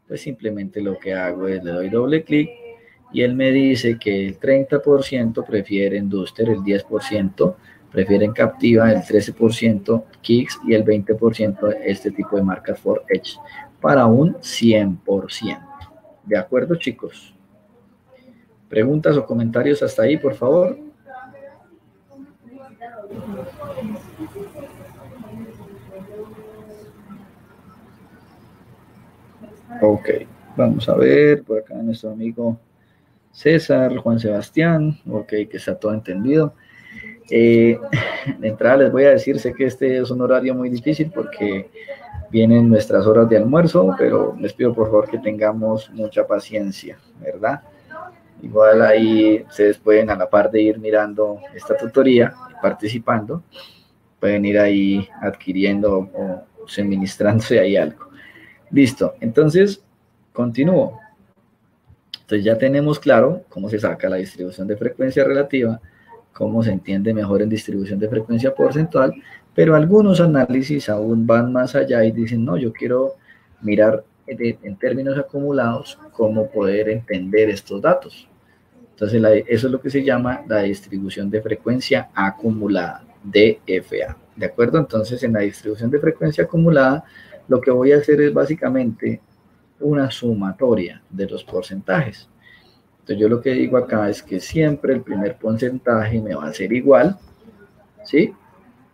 pues simplemente lo que hago es le doy doble clic y él me dice que el 30% prefieren Duster, el 10% prefieren Captiva, el 13% Kicks y el 20% este tipo de marcas for Edge para un 100%. ¿De acuerdo, chicos? ¿Preguntas o comentarios hasta ahí, por favor? Ok, vamos a ver, por acá nuestro amigo César, Juan Sebastián, ok, que está todo entendido. De entrada les voy a decir, sé que este es un horario muy difícil porque vienen nuestras horas de almuerzo, pero les pido por favor que tengamos mucha paciencia, ¿verdad? Igual ahí ustedes pueden a la par de ir mirando esta tutoría y participando, pueden ir ahí adquiriendo o suministrándose ahí algo. Listo, entonces continúo. Entonces ya tenemos claro cómo se saca la distribución de frecuencia relativa, cómo se entiende mejor en distribución de frecuencia porcentual, pero algunos análisis aún van más allá y dicen, no, yo quiero mirar en términos acumulados cómo poder entender estos datos. Entonces eso es lo que se llama la distribución de frecuencia acumulada, DFA. ¿De acuerdo? Entonces en la distribución de frecuencia acumulada lo que voy a hacer es básicamente una sumatoria de los porcentajes. Entonces yo lo que digo acá es que siempre el primer porcentaje me va a ser igual, ¿sí?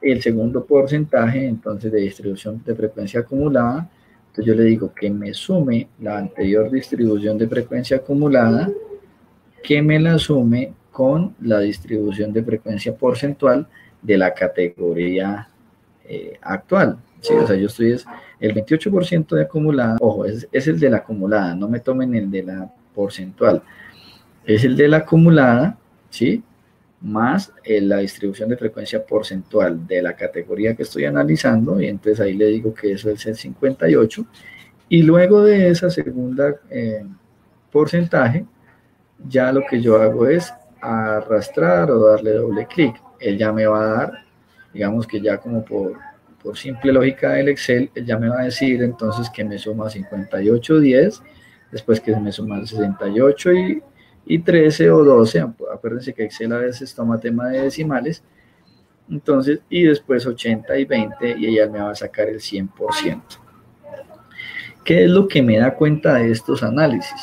El segundo porcentaje, entonces, de distribución de frecuencia acumulada, entonces yo le digo que me sume la anterior distribución de frecuencia acumulada, que me la sume con la distribución de frecuencia porcentual de la categoría actual. Sí, o sea, yo estoy el 28% de acumulada, ojo, es el de la acumulada, no me tomen el de la porcentual, es el de la acumulada, ¿sí? Más la distribución de frecuencia porcentual de la categoría que estoy analizando, y entonces ahí le digo que eso es el 58, y luego de esa segunda porcentaje, ya lo que yo hago es arrastrar o darle doble clic. Él ya me va a dar, digamos que ya como por simple lógica del Excel, él ya me va a decir entonces que me suma 58, 10, después que me suma 68 y 13 o 12, acuérdense que Excel a veces toma tema de decimales, entonces, y después 80 y 20, y ella me va a sacar el 100%. ¿Qué es lo que me da cuenta de estos análisis?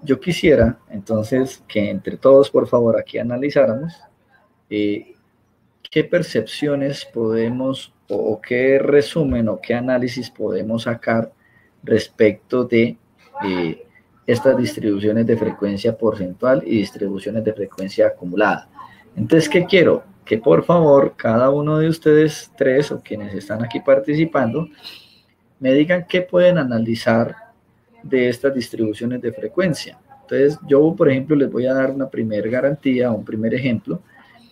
Yo quisiera, entonces, que entre todos, por favor, aquí analizáramos qué percepciones podemos, o qué resumen, o qué análisis podemos sacar respecto de estas distribuciones de frecuencia porcentual y distribuciones de frecuencia acumulada. Entonces, ¿qué quiero? Que por favor, cada uno de ustedes tres, o quienes están aquí participando, me digan qué pueden analizar de estas distribuciones de frecuencia. Entonces, yo, por ejemplo, les voy a dar una primera garantía, un primer ejemplo.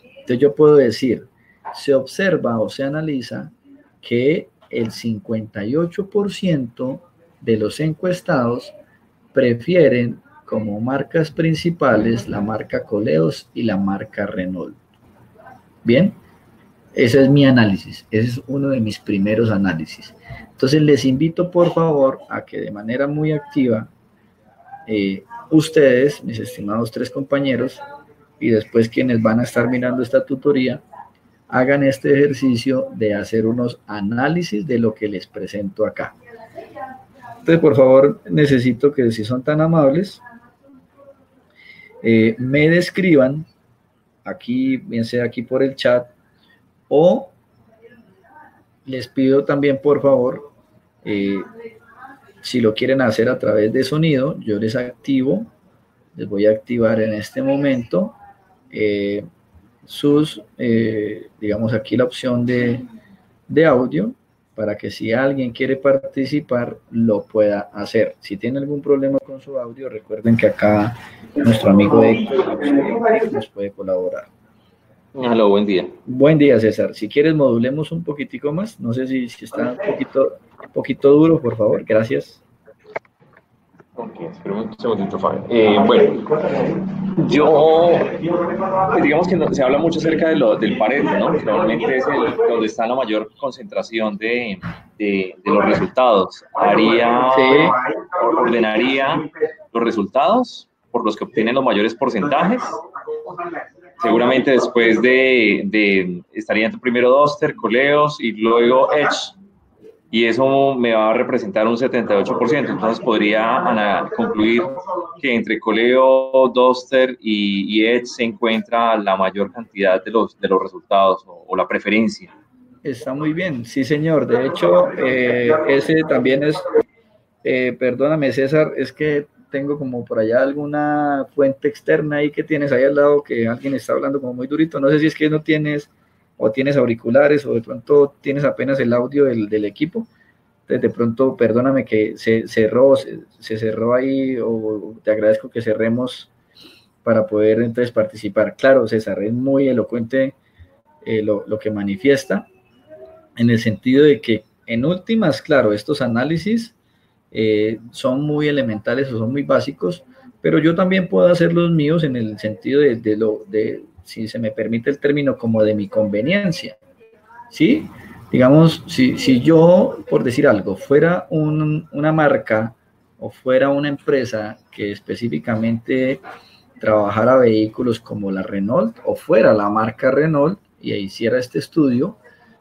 Entonces, yo puedo decir, se observa o se analiza que el 58% de los encuestados prefieren como marcas principales la marca Coleos y la marca Renault. Bien, ese es mi análisis, ese es uno de mis primeros análisis. Entonces les invito por favor a que de manera muy activa ustedes, mis estimados tres compañeros, y después quienes van a estar mirando esta tutoría, hagan este ejercicio de hacer unos análisis de lo que les presento acá. Entonces, por favor, necesito que, si son tan amables, me describan aquí, bien sea aquí por el chat, o les pido también, por favor, si lo quieren hacer a través de sonido, yo les activo, les voy a activar en este momento digamos aquí la opción de audio, para que si alguien quiere participar, lo pueda hacer. Si tiene algún problema con su audio, recuerden que acá nuestro amigo Héctor nos puede colaborar. Hola, buen día. Buen día, César. Si quieres, modulemos un poquitico más. No sé si está un poquito duro, por favor. Gracias. Ok, espera un segundito, Fabián. Bueno, digamos que se habla mucho acerca del Pareto, ¿no? Que normalmente es donde está la mayor concentración de los resultados. Ordenaría los resultados por los que obtienen los mayores porcentajes. Seguramente después estarían primero Duster, Coleos y luego Edge. Y eso me va a representar un 78%. Entonces podría concluir que entre Coleo, Duster y Edge se encuentra la mayor cantidad de los resultados o la preferencia. Está muy bien, sí señor. De hecho, ese también es, perdóname César, es que tengo como por allá alguna fuente externa ahí que tienes ahí al lado, que alguien está hablando como muy durito. No sé si es que no tienes, o tienes auriculares, o de pronto tienes apenas el audio del equipo. Entonces, de pronto, perdóname que se cerró ahí, o te agradezco que cerremos para poder entonces participar. Claro, César, es muy elocuente lo que manifiesta. en el sentido de que en últimas, claro, estos análisis son muy elementales o son muy básicos, pero yo también puedo hacer los míos en el sentido de si se me permite el término, como de mi conveniencia, ¿sí? Digamos, si yo, por decir algo, fuera una marca o fuera una empresa que específicamente trabajara vehículos como la Renault, o fuera la marca Renault y hiciera este estudio,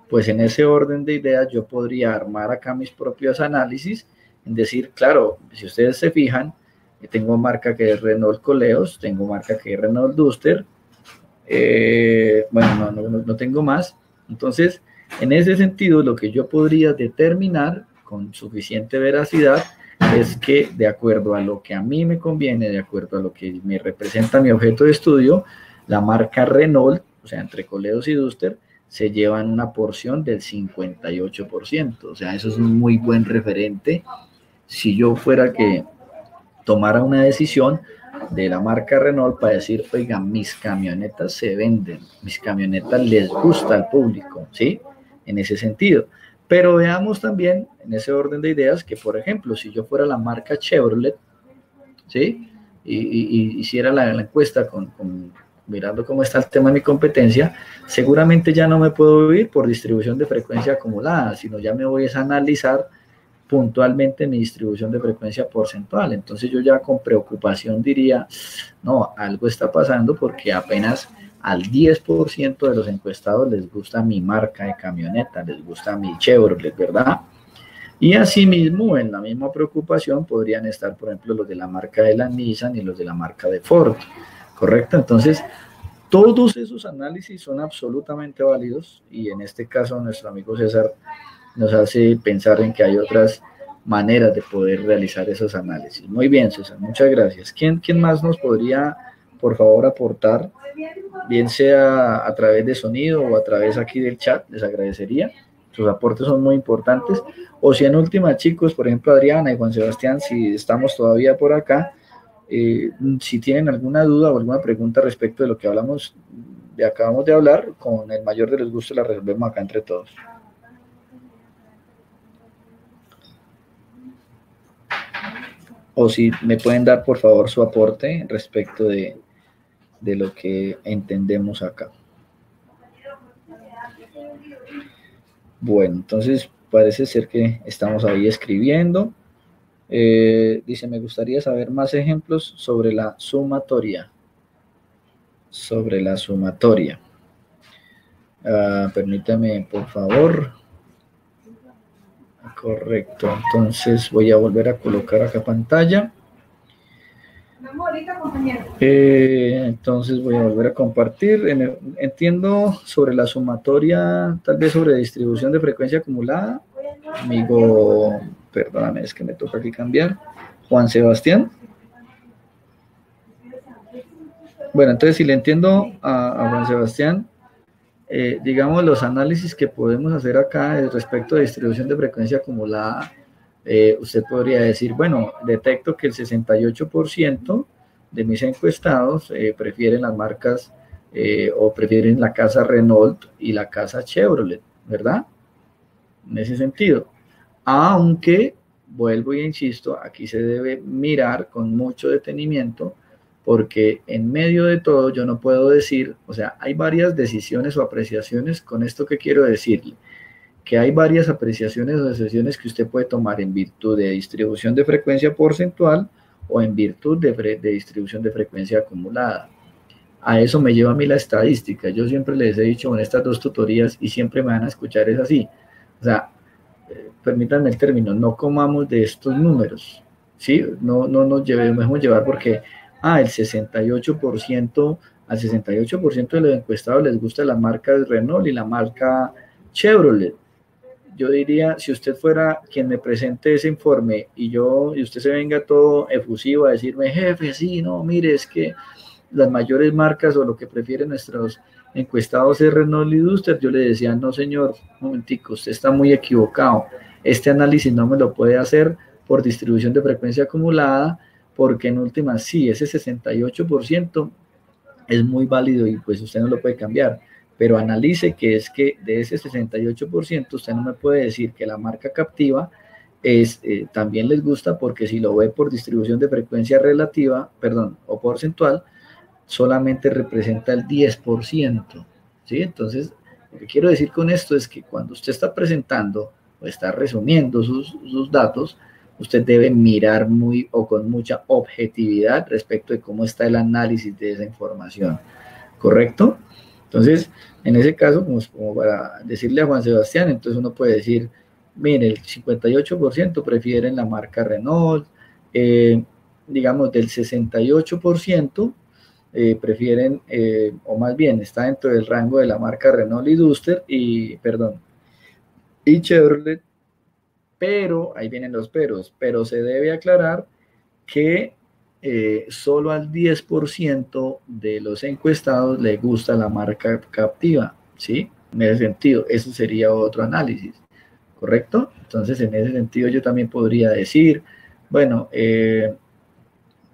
pues en ese orden de ideas yo podría armar acá mis propios análisis, en decir, claro, si ustedes se fijan, tengo marca que es Renault Coleos, tengo marca que es Renault Duster, bueno, no tengo más. Entonces, en ese sentido, lo que yo podría determinar con suficiente veracidad es que, de acuerdo a lo que a mí me conviene, de acuerdo a lo que me representa mi objeto de estudio, la marca Renault, o sea, entre Coleos y Duster, se llevan una porción del 58%. O sea, eso es un muy buen referente. Si yo fuera que tomara una decisión de la marca Renault para decir, oiga, mis camionetas se venden, mis camionetas les gusta al público, ¿sí? En ese sentido. Pero veamos también, en ese orden de ideas, que por ejemplo, si yo fuera la marca Chevrolet, ¿sí? Y hiciera la encuesta mirando cómo está el tema de mi competencia, seguramente ya no me puedo ir por distribución de frecuencia acumulada, sino ya me voy a analizar puntualmente mi distribución de frecuencia porcentual. Entonces yo ya con preocupación diría, no, algo está pasando porque apenas al 10% de los encuestados les gusta mi marca de camioneta, les gusta mi Chevrolet, ¿verdad? Y asimismo, en la misma preocupación podrían estar, por ejemplo, los de la marca de la Nissan y los de la marca de Ford, ¿correcto? Entonces, todos esos análisis son absolutamente válidos y en este caso nuestro amigo César nos hace pensar en que hay otras maneras de poder realizar esos análisis. Muy bien, César, muchas gracias. ¿Quién más nos podría, por favor, aportar, bien sea a través de sonido o a través aquí del chat? Les agradecería. Sus aportes son muy importantes. O si en última, chicos, por ejemplo, Adriana y Juan Sebastián, si estamos todavía por acá, si tienen alguna duda o alguna pregunta respecto de lo que acabamos de hablar, con el mayor de los gustos la resolvemos acá entre todos. O si me pueden dar, por favor, su aporte respecto de lo que entendemos acá. Bueno, entonces parece ser que estamos ahí escribiendo. Dice, me gustaría saber más ejemplos sobre la sumatoria. Permítame, por favor. Correcto, entonces voy a volver a colocar acá pantalla. Entonces voy a volver a compartir. Entiendo sobre la sumatoria, tal vez sobre distribución de frecuencia acumulada. Amigo, perdóname, es que me toca aquí cambiar. Juan Sebastián. Bueno, entonces si le entiendo a Juan Sebastián, digamos, los análisis que podemos hacer acá respecto a distribución de frecuencia acumulada, usted podría decir, bueno, detecto que el 68% de mis encuestados prefieren las marcas o prefieren la casa Renault y la casa Chevrolet, ¿verdad? En ese sentido. Aunque, vuelvo y insisto, aquí se debe mirar con mucho detenimiento, porque en medio de todo yo no puedo decir, o sea, hay varias decisiones o apreciaciones. Con esto que quiero decirle, que hay varias apreciaciones o decisiones que usted puede tomar en virtud de distribución de frecuencia porcentual o en virtud de distribución de frecuencia acumulada. A eso me lleva a mí la estadística. Yo siempre les he dicho en estas dos tutorías y siempre me van a escuchar, es así. O sea, permítanme el término, no comamos de estos números, ¿sí? No nos dejemos llevar porque al 68% de los encuestados les gusta la marca Renault y la marca Chevrolet. Yo diría, si usted fuera quien me presente ese informe y usted se venga todo efusivo a decirme, jefe, sí, no, mire, es que las mayores marcas o lo que prefieren nuestros encuestados es Renault y Duster, yo le decía, no señor, un momentico, usted está muy equivocado, este análisis no me lo puede hacer por distribución de frecuencia acumulada, porque en últimas sí, ese 68% es muy válido y pues usted no lo puede cambiar, pero analice que es que de ese 68% usted no me puede decir que la marca captiva también les gusta, porque si lo ve por distribución de frecuencia relativa, perdón, o porcentual, solamente representa el 10%, ¿sí? Entonces, lo que quiero decir con esto es que cuando usted está presentando o está resumiendo sus datos, usted debe mirar muy o con mucha objetividad respecto de cómo está el análisis de esa información, ¿correcto? Entonces, en ese caso, como para decirle a Juan Sebastián, entonces uno puede decir, mire, el 58% prefieren la marca Renault, digamos del 68%, prefieren, o más bien está dentro del rango de la marca Renault y Duster, y Chevrolet, pero, ahí vienen los pero se debe aclarar que solo al 10% de los encuestados le gusta la marca captiva, ¿sí? En ese sentido, eso sería otro análisis, ¿correcto? Entonces, en ese sentido yo también podría decir, bueno,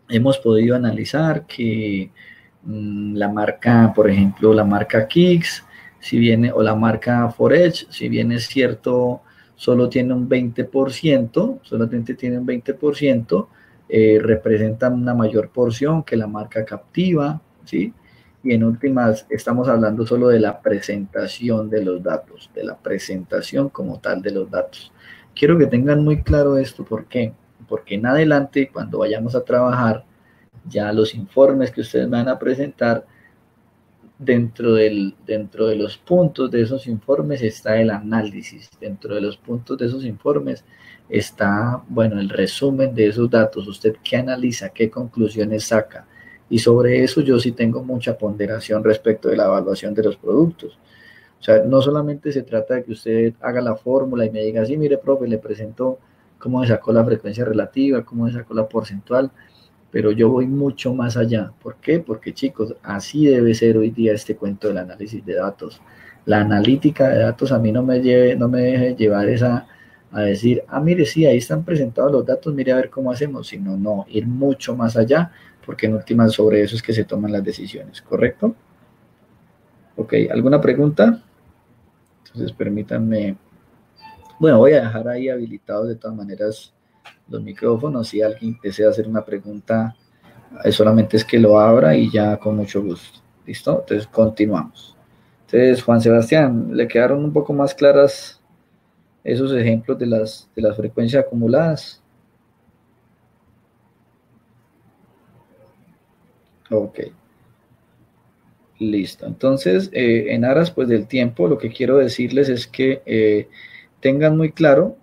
hemos podido analizar que la marca, por ejemplo, la marca Kicks, si viene, o la marca Forage, si bien es cierto, solo tiene un 20%, solamente tiene un 20%, representan una mayor porción que la marca captiva, ¿sí? Y en últimas, estamos hablando solo de la presentación de los datos, de la presentación como tal de los datos. Quiero que tengan muy claro esto, ¿por qué? Porque en adelante, cuando vayamos a trabajar, ya los informes que ustedes van a presentar, dentro de los puntos de esos informes está el análisis, dentro de los puntos de esos informes está, bueno, el resumen de esos datos, usted qué analiza, qué conclusiones saca, y sobre eso yo sí tengo mucha ponderación respecto de la evaluación de los productos. O sea, no solamente se trata de que usted haga la fórmula y me diga, sí, mire, profe, le presento cómo me sacó la frecuencia relativa, cómo me sacó la porcentual, pero yo voy mucho más allá. ¿Por qué? Porque, chicos, así debe ser hoy día este cuento del análisis de datos. La analítica de datos a mí no me deje llevar a decir, mire, sí, ahí están presentados los datos, mire a ver cómo hacemos, sino no, ir mucho más allá, porque en últimas sobre eso es que se toman las decisiones, ¿correcto? Ok, ¿alguna pregunta? Entonces permítanme, bueno, voy a dejar ahí habilitados de todas maneras los micrófonos. Si alguien desea hacer una pregunta, solamente es que lo abra y ya con mucho gusto. ¿Listo? Entonces continuamos. Entonces, Juan Sebastián, ¿le quedaron un poco más claras esos ejemplos de las frecuencias acumuladas? Ok. Listo. Entonces, en aras pues del tiempo, lo que quiero decirles es que tengan muy claro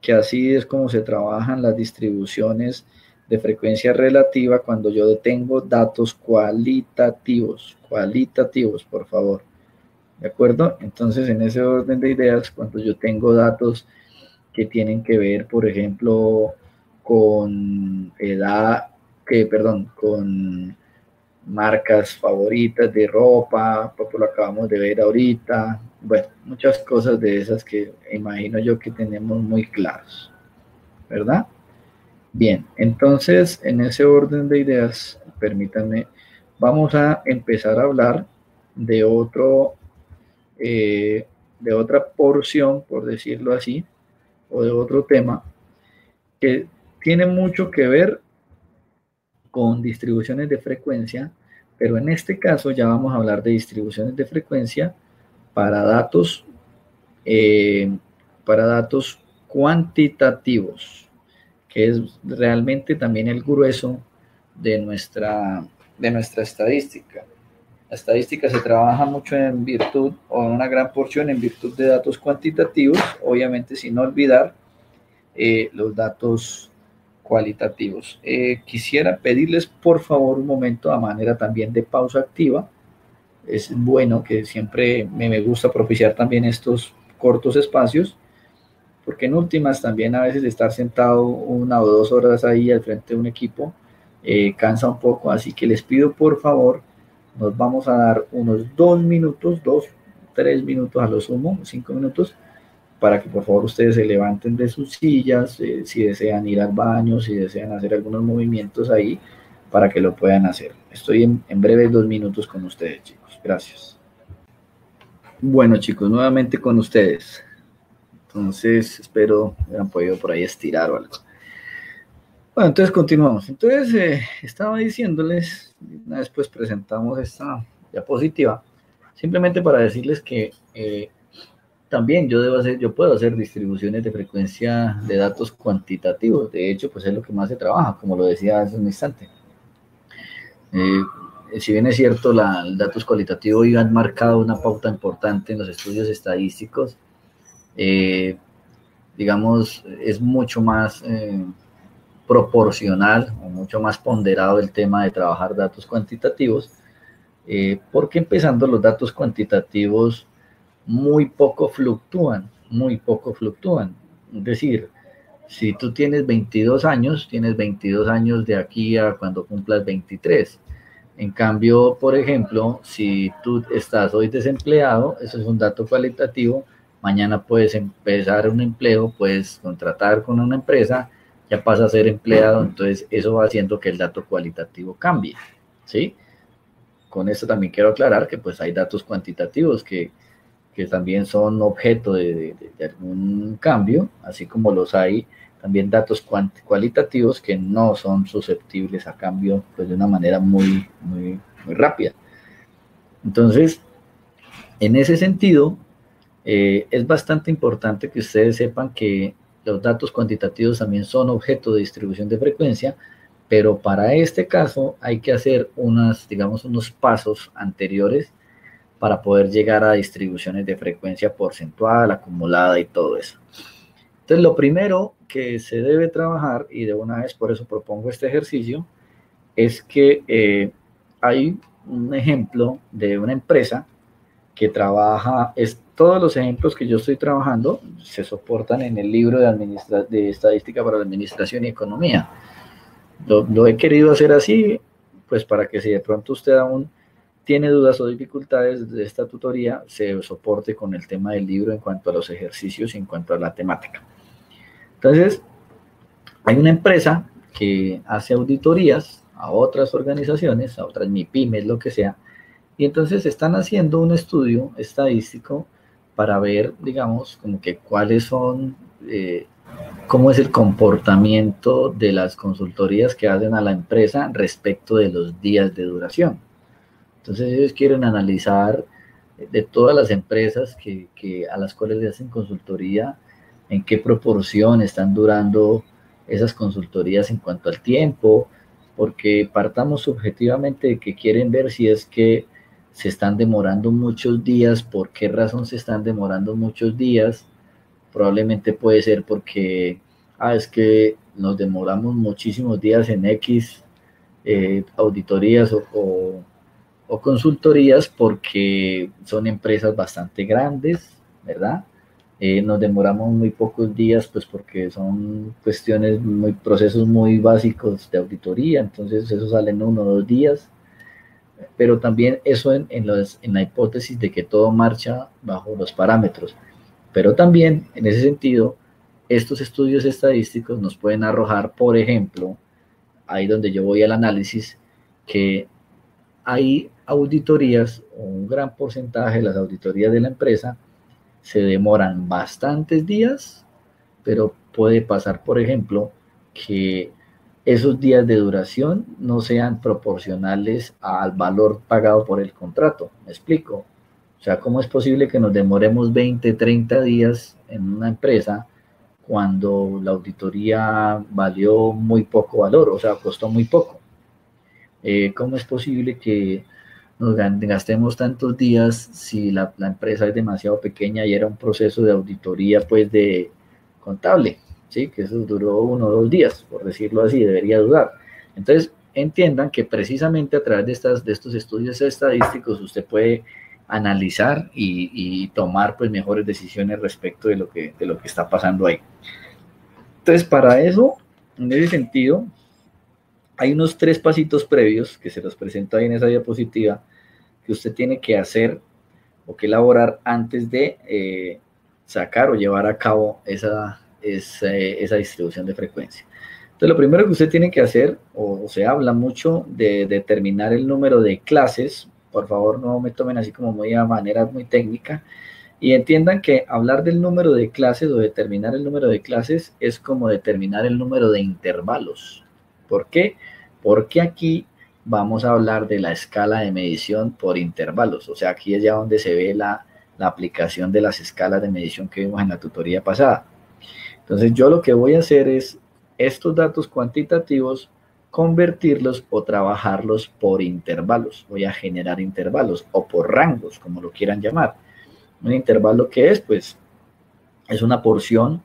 que así es como se trabajan las distribuciones de frecuencia relativa cuando yo tengo datos cualitativos, por favor. ¿De acuerdo? Entonces, en ese orden de ideas, cuando yo tengo datos que tienen que ver, por ejemplo, con edad, con marcas favoritas de ropa, pues lo acabamos de ver ahorita, bueno, muchas cosas de esas que imagino yo que tenemos muy claros, ¿verdad? Bien, entonces en ese orden de ideas, permítanme, vamos a empezar a hablar de de otra porción, por decirlo así, o de otro tema que tiene mucho que ver con distribuciones de frecuencia, pero en este caso ya vamos a hablar de distribuciones de frecuencia para datos, eh, para datos cuantitativos, que es realmente también el grueso de nuestra estadística. La estadística se trabaja mucho en virtud, o en una gran porción en virtud de datos cuantitativos, obviamente sin olvidar los datos cualitativos. Quisiera pedirles por favor un momento a manera también de pausa activa. Es bueno que siempre me gusta propiciar también estos cortos espacios, porque en últimas también a veces estar sentado 1 o 2 horas ahí al frente de un equipo cansa un poco, así que les pido por favor, nos vamos a dar unos 2 minutos, 3 minutos a lo sumo, 5 minutos, para que por favor ustedes se levanten de sus sillas, si desean ir al baño, si desean hacer algunos movimientos ahí, para que lo puedan hacer. Estoy en breves 2 minutos con ustedes, chicos. Gracias. Bueno, chicos, nuevamente con ustedes. Entonces, espero hayan podido por ahí estirar o algo. Bueno, entonces continuamos. Entonces, estaba diciéndoles, una vez pues presentamos esta diapositiva, simplemente para decirles que también yo puedo hacer distribuciones de frecuencia de datos cuantitativos. De hecho, pues es lo que más se trabaja, como lo decía hace un instante. Si bien es cierto, el datos cualitativos hoy han marcado una pauta importante en los estudios estadísticos, digamos, es mucho más proporcional o mucho más ponderado el tema de trabajar datos cuantitativos, porque empezando los datos cuantitativos muy poco fluctúan, muy poco fluctúan. Es decir, si tú tienes 22 años de aquí a cuando cumplas 23. En cambio, por ejemplo, si tú estás hoy desempleado, eso es un dato cualitativo, mañana puedes empezar un empleo, puedes contratar con una empresa, ya pasas a ser empleado, entonces eso va haciendo que el dato cualitativo cambie, ¿sí? Con esto también quiero aclarar que pues hay datos cuantitativos que también son objeto de algún cambio, así como los hay también datos cualitativos que no son susceptibles a cambio pues, de una manera muy rápida. Entonces, en ese sentido, es bastante importante que ustedes sepan que los datos cuantitativos también son objeto de distribución de frecuencia, pero para este caso hay que hacer digamos, unos pasos anteriores para poder llegar a distribuciones de frecuencia porcentual, acumulada y todo eso. Entonces, lo primero que se debe trabajar, y de una vez por eso propongo este ejercicio, es que hay un ejemplo de una empresa que trabaja, todos los ejemplos que yo estoy trabajando se soportan en el libro de Estadística para la Administración y Economía. Lo he querido hacer así, pues para que si de pronto usted aún tiene dudas o dificultades de esta tutoría, se soporte con el tema del libro en cuanto a los ejercicios y en cuanto a la temática. Entonces, hay una empresa que hace auditorías a otras organizaciones, a otras MIPYMES, lo que sea, y entonces están haciendo un estudio estadístico para ver, digamos, como que cuáles son, cómo es el comportamiento de las consultorías que hacen a la empresa respecto de los días de duración. Entonces ellos quieren analizar de todas las empresas a las cuales le hacen consultoría, en qué proporción están durando esas consultorías en cuanto al tiempo, porque partamos subjetivamente de que quieren ver si es que se están demorando muchos días, por qué razón se están demorando muchos días. Probablemente puede ser porque es que nos demoramos muchísimos días en X auditorías o consultorías porque son empresas bastante grandes, ¿verdad? Nos demoramos muy pocos días, pues porque son procesos muy básicos de auditoría, entonces eso sale en 1 o 2 días, pero también eso en la hipótesis de que todo marcha bajo los parámetros. Pero también, en ese sentido, estos estudios estadísticos nos pueden arrojar, por ejemplo, ahí donde yo voy al análisis, que hay auditorías, o un gran porcentaje de las auditorías de la empresa, se demoran bastantes días, pero puede pasar, por ejemplo, que esos días de duración no sean proporcionales al valor pagado por el contrato. ¿Me explico? O sea, ¿cómo es posible que nos demoremos 20, 30 días en una empresa cuando la auditoría valió muy poco valor, o sea, costó muy poco? ¿Cómo es posible que nos gastemos tantos días si la empresa es demasiado pequeña y era un proceso de auditoría pues de contable, ¿sí? Que eso duró 1 o 2 días, por decirlo así, debería durar. Entonces, entiendan que precisamente a través de estos estudios estadísticos usted puede analizar y tomar pues mejores decisiones respecto de lo que está pasando ahí. Entonces, para eso, en ese sentido, hay unos 3 pasitos previos que se los presento ahí en esa diapositiva que usted tiene que hacer o que elaborar antes de sacar o llevar a cabo esa distribución de frecuencia. Entonces, lo primero que usted tiene que hacer, o se habla mucho de determinar el número de clases por favor no me tomen así como muy a manera muy técnica, y entiendan que hablar del número de clases o determinar el número de clases es como determinar el número de intervalos. ¿Por qué? Porque aquí vamos a hablar de la escala de medición por intervalos, o sea, aquí es ya donde se ve la aplicación de las escalas de medición que vimos en la tutoría pasada. Entonces yo lo que voy a hacer es estos datos cuantitativos convertirlos o trabajarlos por intervalos. Voy a generar intervalos o por rangos, como lo quieran llamar. Un intervalo que es, pues, es una porción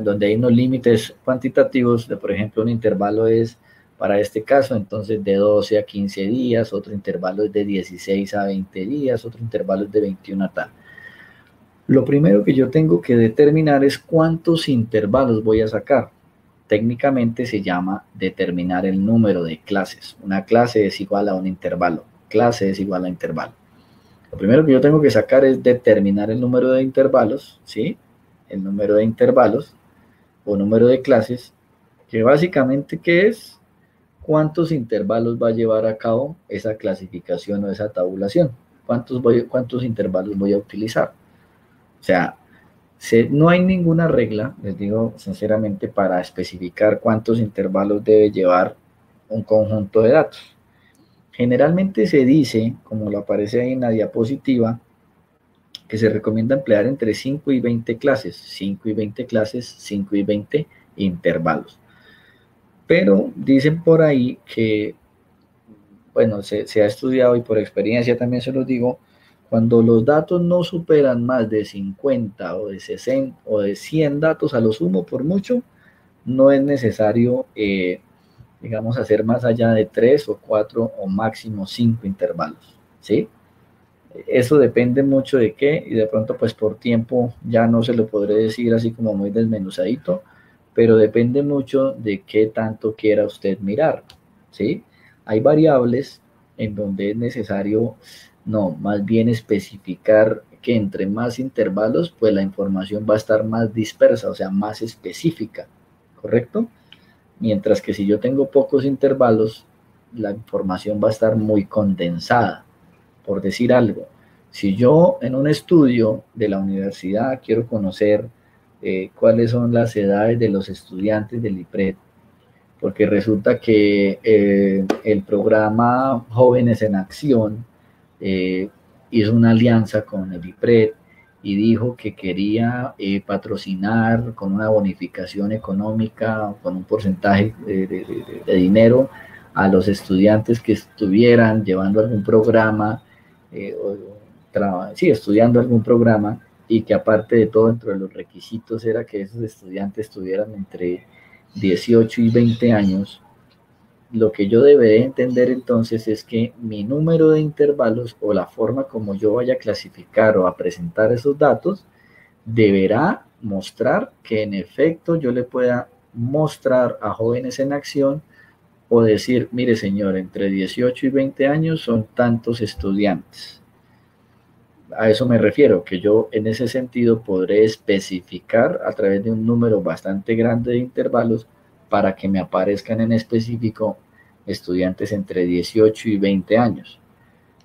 donde hay unos límites cuantitativos. De, por ejemplo, un intervalo es, para este caso, entonces de 12 a 15 días, otro intervalo es de 16 a 20 días, otro intervalo es de 21 a tal. Lo primero que yo tengo que determinar es cuántos intervalos voy a sacar. Técnicamente se llama determinar el número de clases. Una clase es igual a un intervalo. Clase es igual a intervalo. Lo primero que yo tengo que sacar es determinar el número de intervalos, ¿sí? El número de intervalos o número de clases, que básicamente, ¿qué es? ¿Cuántos intervalos va a llevar a cabo esa clasificación o esa tabulación? ¿Cuántos intervalos voy a utilizar? O sea, no hay ninguna regla, les digo sinceramente, para especificar cuántos intervalos debe llevar un conjunto de datos. Generalmente se dice, como lo aparece ahí en la diapositiva, que se recomienda emplear entre 5 y 20 clases, 5 y 20 clases, 5 y 20 intervalos. Pero dicen por ahí que, bueno, se ha estudiado y por experiencia también se los digo, cuando los datos no superan más de 50 o de 60 o de 100 datos a lo sumo por mucho, no es necesario, digamos, hacer más allá de 3 o 4 o máximo 5 intervalos, ¿sí? Eso depende mucho de qué, y de pronto pues por tiempo ya no se lo podré decir así como muy desmenuzadito, pero depende mucho de qué tanto quiera usted mirar, ¿sí? Hay variables en donde es necesario, no, más bien especificar que entre más intervalos, pues la información va a estar más dispersa, o sea, más específica, ¿correcto? Mientras que si yo tengo pocos intervalos, la información va a estar muy condensada. Por decir algo, si yo en un estudio de la universidad quiero conocer cuáles son las edades de los estudiantes del IPRED, porque resulta que el programa Jóvenes en Acción hizo una alianza con el IPRED y dijo que quería patrocinar con una bonificación económica, con un porcentaje de dinero a los estudiantes que estuvieran llevando algún programa, estudiando algún programa, y que aparte de todo, dentro de los requisitos era que esos estudiantes tuvieran entre 18 y 20 años. Lo que yo deberé entender entonces es que mi número de intervalos o la forma como yo vaya a clasificar o a presentar esos datos deberá mostrar que en efecto yo le pueda mostrar a Jóvenes en Acción o decir, mire señor, entre 18 y 20 años son tantos estudiantes. A eso me refiero, que yo en ese sentido podré especificar a través de un número bastante grande de intervalos para que me aparezcan en específico estudiantes entre 18 y 20 años.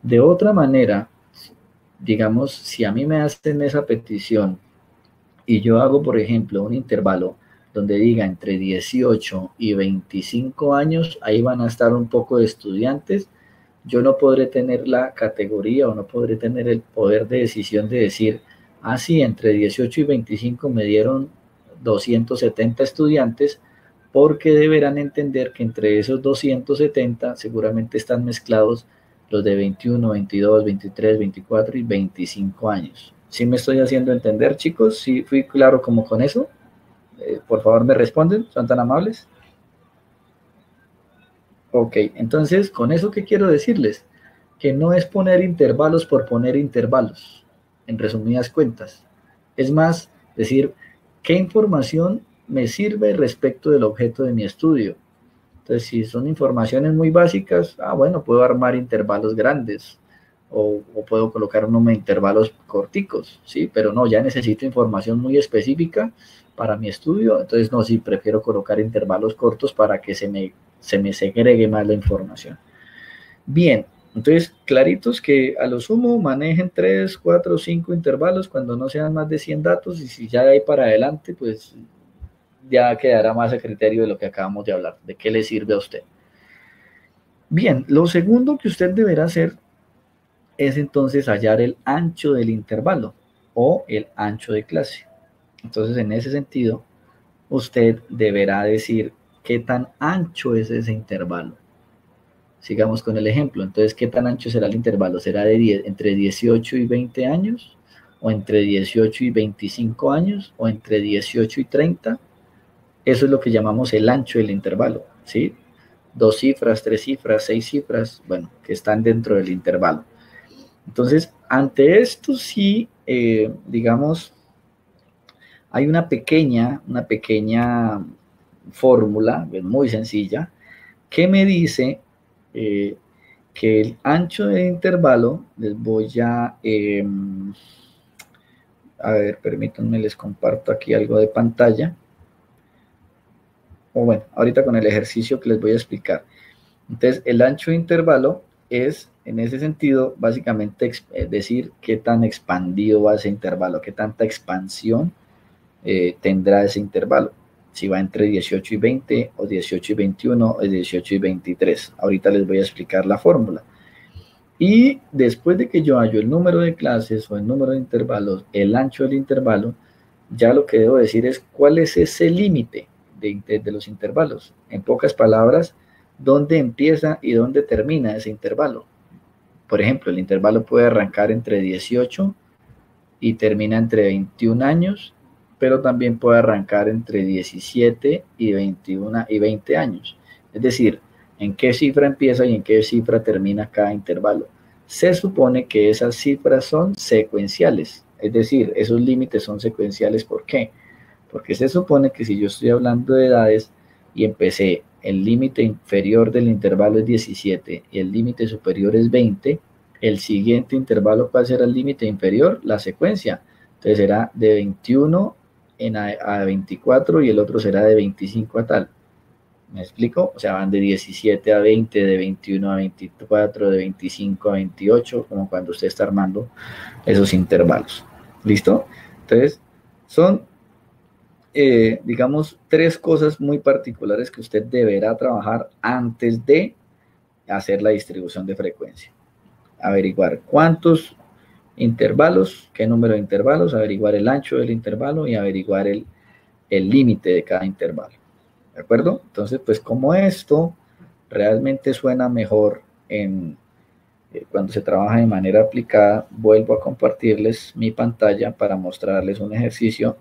De otra manera, digamos, si a mí me hacen esa petición y yo hago, por ejemplo, un intervalo donde diga entre 18 y 25 años, ahí van a estar un poco de estudiantes, yo no podré tener la categoría o no podré tener el poder de decisión de decir, ah, sí, entre 18 y 25 me dieron 270 estudiantes, porque deberán entender que entre esos 270 seguramente están mezclados los de 21, 22, 23, 24 y 25 años. ¿Sí me estoy haciendo entender, chicos? ¿Sí fui claro como con eso? Por favor, me responden, ¿son tan amables? Ok, entonces, ¿con eso qué quiero decirles? Que no es poner intervalos por poner intervalos, en resumidas cuentas. Es más, decir, ¿qué información me sirve respecto del objeto de mi estudio? Entonces, si son informaciones muy básicas, bueno, puedo armar intervalos grandes o puedo colocar unos intervalos corticos, ¿sí? Pero no, ya necesito información muy específica para mi estudio, entonces no, sí, prefiero colocar intervalos cortos para que se me segregue más la información. Bien, Entonces, claritos que a lo sumo manejen 3, 4, 5 intervalos cuando no sean más de 100 datos, y si ya de ahí para adelante, pues ya quedará más a criterio de lo que acabamos de hablar, de qué le sirve a usted. Bien, lo segundo que usted deberá hacer es entonces hallar el ancho del intervalo o el ancho de clase. Entonces, en ese sentido, usted deberá decir qué tan ancho es ese intervalo. Sigamos con el ejemplo. Entonces, ¿qué tan ancho será el intervalo? ¿Será de entre 18 y 20 años? ¿O entre 18 y 25 años? ¿O entre 18 y 30? Eso es lo que llamamos el ancho del intervalo, ¿sí? 2 cifras, 3 cifras, 6 cifras, bueno, que están dentro del intervalo. Entonces, ante esto sí, digamos, hay una pequeña fórmula, muy sencilla, que me dice que el ancho del intervalo, les voy a ver, permítanme, les comparto aquí algo de pantalla, o bueno, ahorita con el ejercicio que les voy a explicar. Entonces, el ancho de intervalo es, en ese sentido, básicamente decir qué tan expandido va ese intervalo, qué tanta expansión tendrá ese intervalo. Si va entre 18 y 20, o 18 y 21, o 18 y 23. Ahorita les voy a explicar la fórmula. Y después de que yo hallo el número de clases o el número de intervalos, el ancho del intervalo, ya lo que debo decir es cuál es ese límite de los intervalos. En pocas palabras, dónde empieza y dónde termina ese intervalo. Por ejemplo, el intervalo puede arrancar entre 18 y termina entre 21 años, pero también puede arrancar entre 17 y 21 y 20 años. Es decir, en qué cifra empieza y en qué cifra termina cada intervalo. Se supone que esas cifras son secuenciales, es decir, esos límites son secuenciales. ¿Por qué? Porque se supone que si yo estoy hablando de edades y empecé, el límite inferior del intervalo es 17 y el límite superior es 20, el siguiente intervalo, ¿cuál será el límite inferior? La secuencia. Entonces será de 21 a 24 y el otro será de 25 a tal. ¿Me explico? O sea, van de 17 a 20, de 21 a 24, de 25 a 28, como cuando usted está armando esos intervalos. ¿Listo? Entonces, son, digamos, tres cosas muy particulares que usted deberá trabajar antes de hacer la distribución de frecuencia. Averiguar cuántos intervalos, qué número de intervalos, averiguar el ancho del intervalo y averiguar el límite de cada intervalo. ¿De acuerdo? Entonces, pues como esto realmente suena mejor cuando se trabaja de manera aplicada, vuelvo a compartirles mi pantalla para mostrarles un ejercicio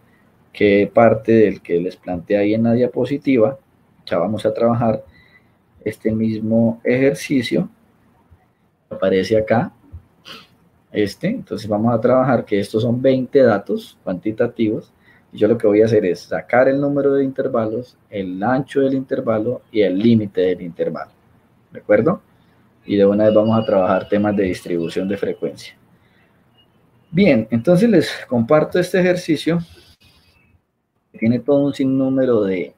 que parte del que les planteé ahí en la diapositiva. Ya vamos a trabajar este mismo ejercicio. Aparece acá. Entonces vamos a trabajar que estos son 20 datos cuantitativos. Y yo lo que voy a hacer es sacar el número de intervalos, el ancho del intervalo y el límite del intervalo. ¿De acuerdo? Y de una vez vamos a trabajar temas de distribución de frecuencia. Bien, entonces les comparto este ejercicio. Tiene todo un sinnúmero de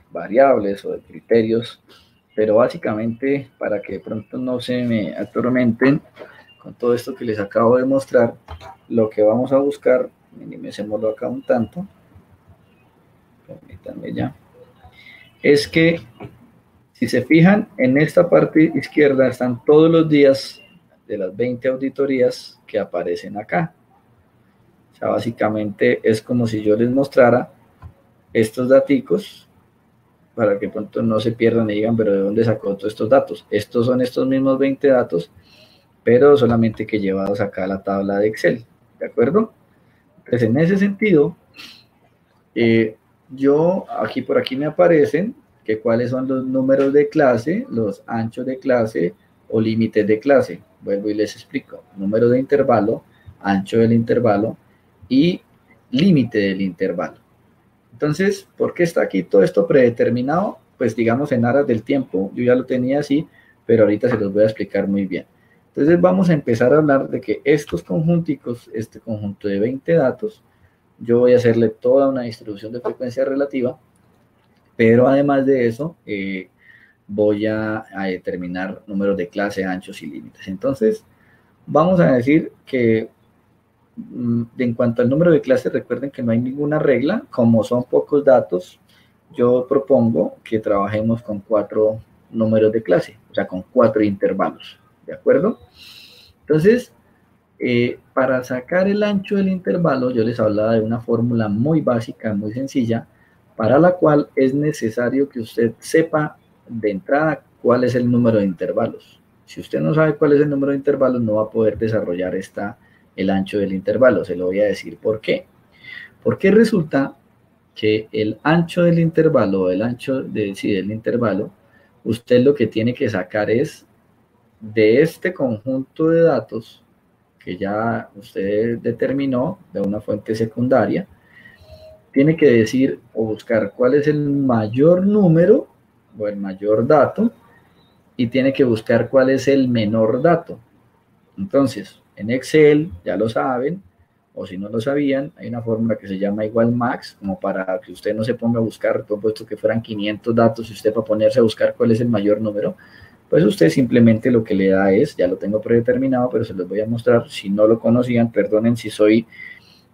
variables o de criterios, pero básicamente para que de pronto no se me atormenten con todo esto que les acabo de mostrar, lo que vamos a buscar, minimicémoslo acá un tanto, permítanme ya, es que si se fijan en esta parte izquierda están todos los días de las 20 auditorías que aparecen acá. O sea, básicamente es como si yo les mostrara estos daticos para que pronto no se pierdan y digan, pero ¿de dónde sacó todos estos datos? Estos son estos mismos 20 datos, pero solamente que llevados acá a la tabla de Excel, ¿de acuerdo? Entonces, en ese sentido, yo, por aquí me aparecen que cuáles son los números de clase, los anchos de clase o límites de clase. Vuelvo y les explico. Número de intervalo, ancho del intervalo y límite del intervalo. Entonces, ¿por qué está aquí todo esto predeterminado? Pues digamos en aras del tiempo, yo ya lo tenía así, pero ahorita se los voy a explicar muy bien. Entonces vamos a empezar a hablar de que estos conjunticos, este conjunto de 20 datos, yo voy a hacerle toda una distribución de frecuencia relativa, pero además de eso, voy a determinar números de clase, anchos y límites. Entonces, vamos a decir que en cuanto al número de clases, recuerden que no hay ninguna regla. Como son pocos datos, yo propongo que trabajemos con 4 números de clase, o sea, con 4 intervalos, ¿de acuerdo? Entonces, para sacar el ancho del intervalo, yo les hablaba de una fórmula muy básica, muy sencilla, para la cual es necesario que usted sepa de entrada cuál es el número de intervalos. Si usted no sabe cuál es el número de intervalos, no va a poder desarrollar el ancho del intervalo. Se lo voy a decir por qué. Porque resulta que el ancho del intervalo, el ancho del intervalo, usted lo que tiene que sacar es de este conjunto de datos que ya usted determinó de una fuente secundaria, tiene que decir o buscar cuál es el mayor número o el mayor dato y tiene que buscar cuál es el menor dato. Entonces, en Excel, ya lo saben, o si no lo sabían, hay una fórmula que se llama igual max, como para que usted no se ponga a buscar, por puesto que fueran 500 datos y usted para ponerse a buscar cuál es el mayor número, pues usted simplemente lo que le da es, ya lo tengo predeterminado, pero se los voy a mostrar, si no lo conocían, perdonen si soy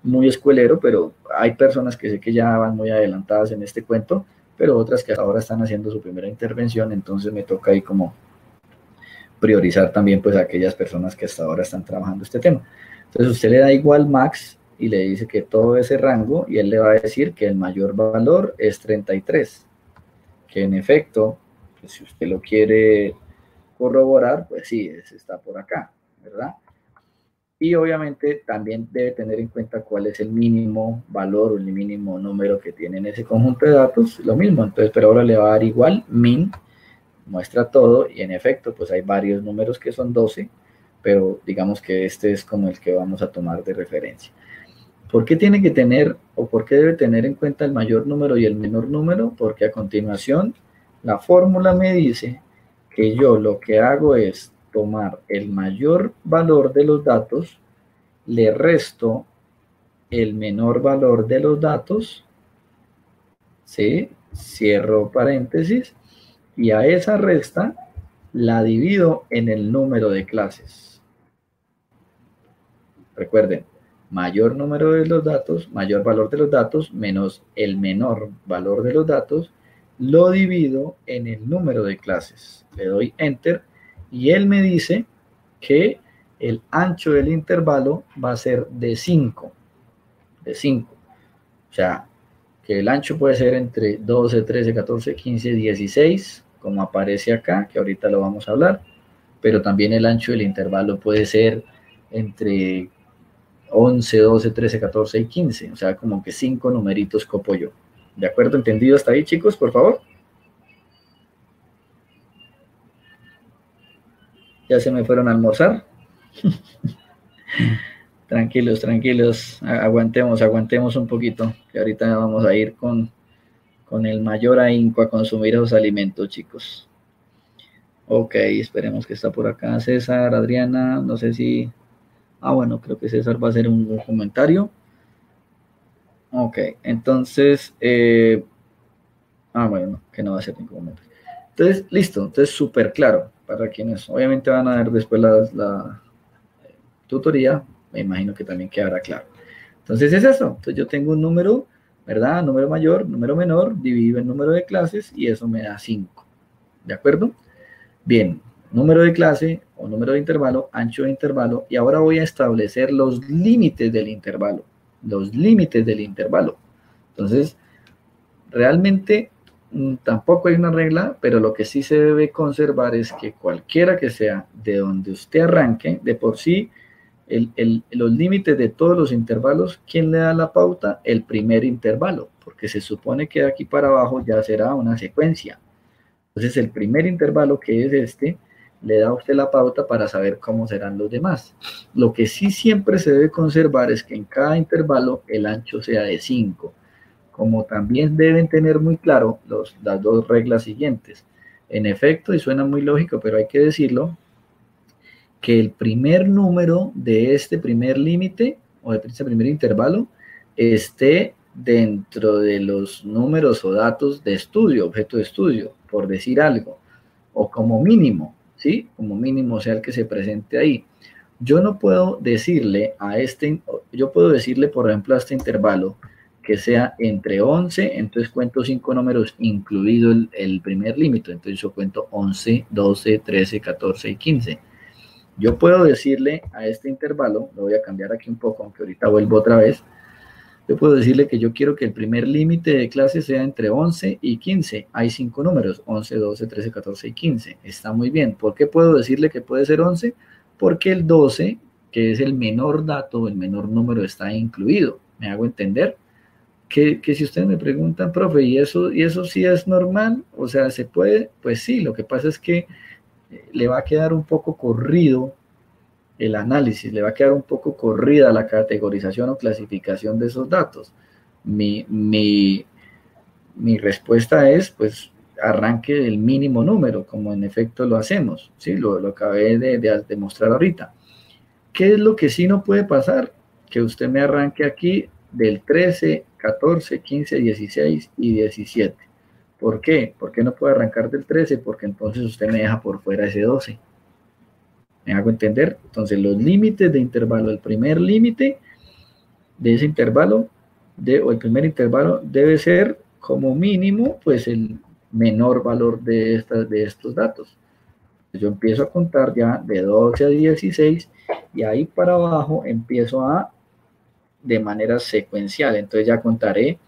muy escuelero, pero hay personas que sé que ya van muy adelantadas en este cuento, pero otras que ahora están haciendo su primera intervención, entonces me toca ahí como priorizar también pues a aquellas personas que hasta ahora están trabajando este tema. Entonces usted le da igual max y le dice que todo ese rango y él le va a decir que el mayor valor es 33, que en efecto, pues si usted lo quiere corroborar, pues sí, está por acá, ¿verdad? Y obviamente también debe tener en cuenta cuál es el mínimo valor o el mínimo número que tiene en ese conjunto de datos, lo mismo, entonces, pero ahora le va a dar igual min, muestra todo y en efecto, pues hay varios números que son 12, pero digamos que este es como el que vamos a tomar de referencia. ¿Por qué tiene que tener o por qué debe tener en cuenta el mayor número y el menor número? Porque a continuación la fórmula me dice que yo lo que hago es tomar el mayor valor de los datos, le resto el menor valor de los datos, ¿sí? Cierro paréntesis, y a esa resta la divido en el número de clases. Recuerden, mayor número de los datos, mayor valor de los datos, menos el menor valor de los datos, lo divido en el número de clases. Le doy Enter y él me dice que el ancho del intervalo va a ser de 5. De 5. O sea, que el ancho puede ser entre 12, 13, 14, 15, 16, como aparece acá, que ahorita lo vamos a hablar, pero también el ancho del intervalo puede ser entre 11, 12, 13, 14 y 15, o sea, como que 5 numeritos copo yo. ¿De acuerdo? ¿Entendido hasta ahí, chicos, por favor? ¿Ya se me fueron a almorzar? Tranquilos, tranquilos, aguantemos un poquito, que ahorita vamos a ir con el mayor ahínco a consumir esos alimentos, chicos. Ok, esperemos que está por acá César, Adriana, no sé si... Ah, bueno, creo que César va a hacer un comentario. Ok, entonces... bueno, que no va a hacer ningún comentario. Entonces, listo, entonces súper claro para quienes obviamente van a ver después la tutoría, me imagino que también quedará claro. Entonces es eso, entonces yo tengo un número, ¿verdad? Número mayor, número menor, dividido en número de clases y eso me da 5, ¿de acuerdo? Bien, número de clase o número de intervalo, ancho de intervalo, y ahora voy a establecer los límites del intervalo, los límites del intervalo. Entonces, realmente tampoco hay una regla, pero lo que sí se debe conservar es que cualquiera que sea de donde usted arranque, de por sí, los límites de todos los intervalos, ¿quién le da la pauta? El primer intervalo, porque se supone que de aquí para abajo ya será una secuencia. Entonces el primer intervalo, que es este, le da a usted la pauta para saber cómo serán los demás. Lo que sí siempre se debe conservar es que en cada intervalo el ancho sea de 5. Como también deben tener muy claro las dos reglas siguientes. En efecto, y suena muy lógico, pero hay que decirlo, que el primer número de este primer límite o de este primer intervalo esté dentro de los números o datos de estudio, objeto de estudio, por decir algo. o como mínimo, ¿sí? Como mínimo sea el que se presente ahí. Yo no puedo decirle yo puedo decirle, por ejemplo, a este intervalo que sea entre 11, entonces cuento 5 números, incluido el primer límite, entonces yo cuento 11, 12, 13, 14 y 15. Yo puedo decirle a este intervalo, lo voy a cambiar aquí un poco, aunque ahorita vuelvo otra vez, yo puedo decirle que yo quiero que el primer límite de clase sea entre 11 y 15. Hay 5 números, 11, 12, 13, 14 y 15. Está muy bien. ¿Por qué puedo decirle que puede ser 11? Porque el 12, que es el menor dato, el menor número, está incluido. ¿Me hago entender? Que si ustedes me preguntan, profe, ¿y eso sí es normal? O sea, ¿se puede? Pues sí, lo que pasa es que le va a quedar un poco corrido el análisis, le va a quedar un poco corrida la categorización o clasificación de esos datos. Mi respuesta es, pues, arranque del mínimo número, como en efecto lo hacemos, ¿sí? Lo acabé de mostrar ahorita. ¿Qué es lo que sí no puede pasar? Que usted me arranque aquí del 13, 14, 15, 16 y 17. ¿Por qué? ¿Por qué no puede arrancar del 13? Porque entonces usted me deja por fuera ese 12. ¿Me hago entender? Entonces, los límites de intervalo, el primer límite de ese intervalo, o el primer intervalo, debe ser como mínimo, pues el menor valor de estos datos. Yo empiezo a contar ya de 12 a 16 y ahí para abajo empiezo de manera secuencial. Entonces ya contaré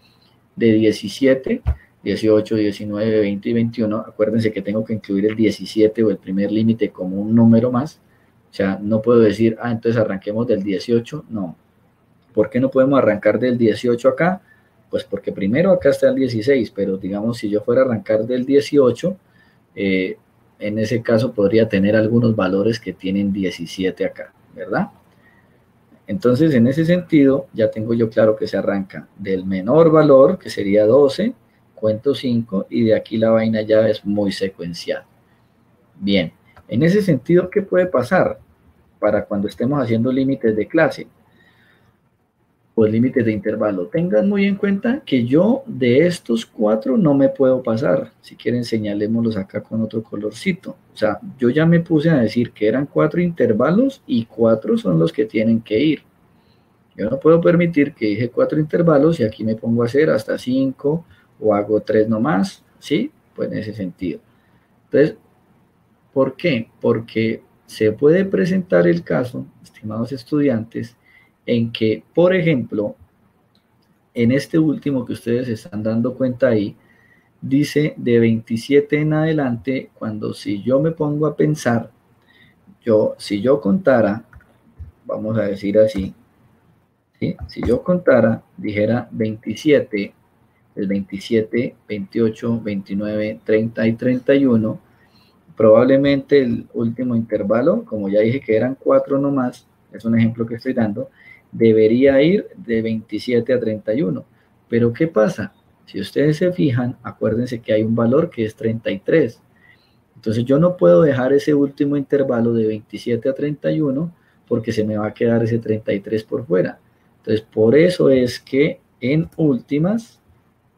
de 17, 18, 19, 20 y 21. Acuérdense que tengo que incluir el 17 o el primer límite como un número más. O sea, no puedo decir, entonces arranquemos del 18. No. ¿Por qué no podemos arrancar del 18 acá? Pues porque primero acá está el 16, pero digamos si yo fuera a arrancar del 18, en ese caso podría tener algunos valores que tienen 17 acá, ¿verdad? Entonces, en ese sentido, ya tengo yo claro que se arranca del menor valor, que sería 12, cuento 5, y de aquí la vaina ya es muy secuencial. Bien, en ese sentido, ¿qué puede pasar para cuando estemos haciendo límites de clase? Pues límites de intervalo. Tengan muy en cuenta que yo de estos 4 no me puedo pasar. Si quieren, señalémoslos acá con otro colorcito. O sea, yo ya me puse a decir que eran 4 intervalos y 4 son los que tienen que ir. Yo no puedo permitir que dije 4 intervalos y aquí me pongo a hacer hasta 5 o hago 3 nomás, ¿sí? Pues en ese sentido. Entonces, ¿por qué? Porque se puede presentar el caso, estimados estudiantes, en que, por ejemplo, en este último que ustedes se están dando cuenta ahí, dice de 27 en adelante, cuando si yo me pongo a pensar, si yo contara, vamos a decir así, ¿sí? Si yo contara, dijera 27, el 27, 28, 29, 30 y 31, probablemente el último intervalo, como ya dije que eran 4 nomás, es un ejemplo que estoy dando, debería ir de 27 a 31. Pero ¿qué pasa? Si ustedes se fijan, acuérdense que hay un valor que es 33. Entonces yo no puedo dejar ese último intervalo de 27 a 31 porque se me va a quedar ese 33 por fuera. Entonces por eso es que en últimas,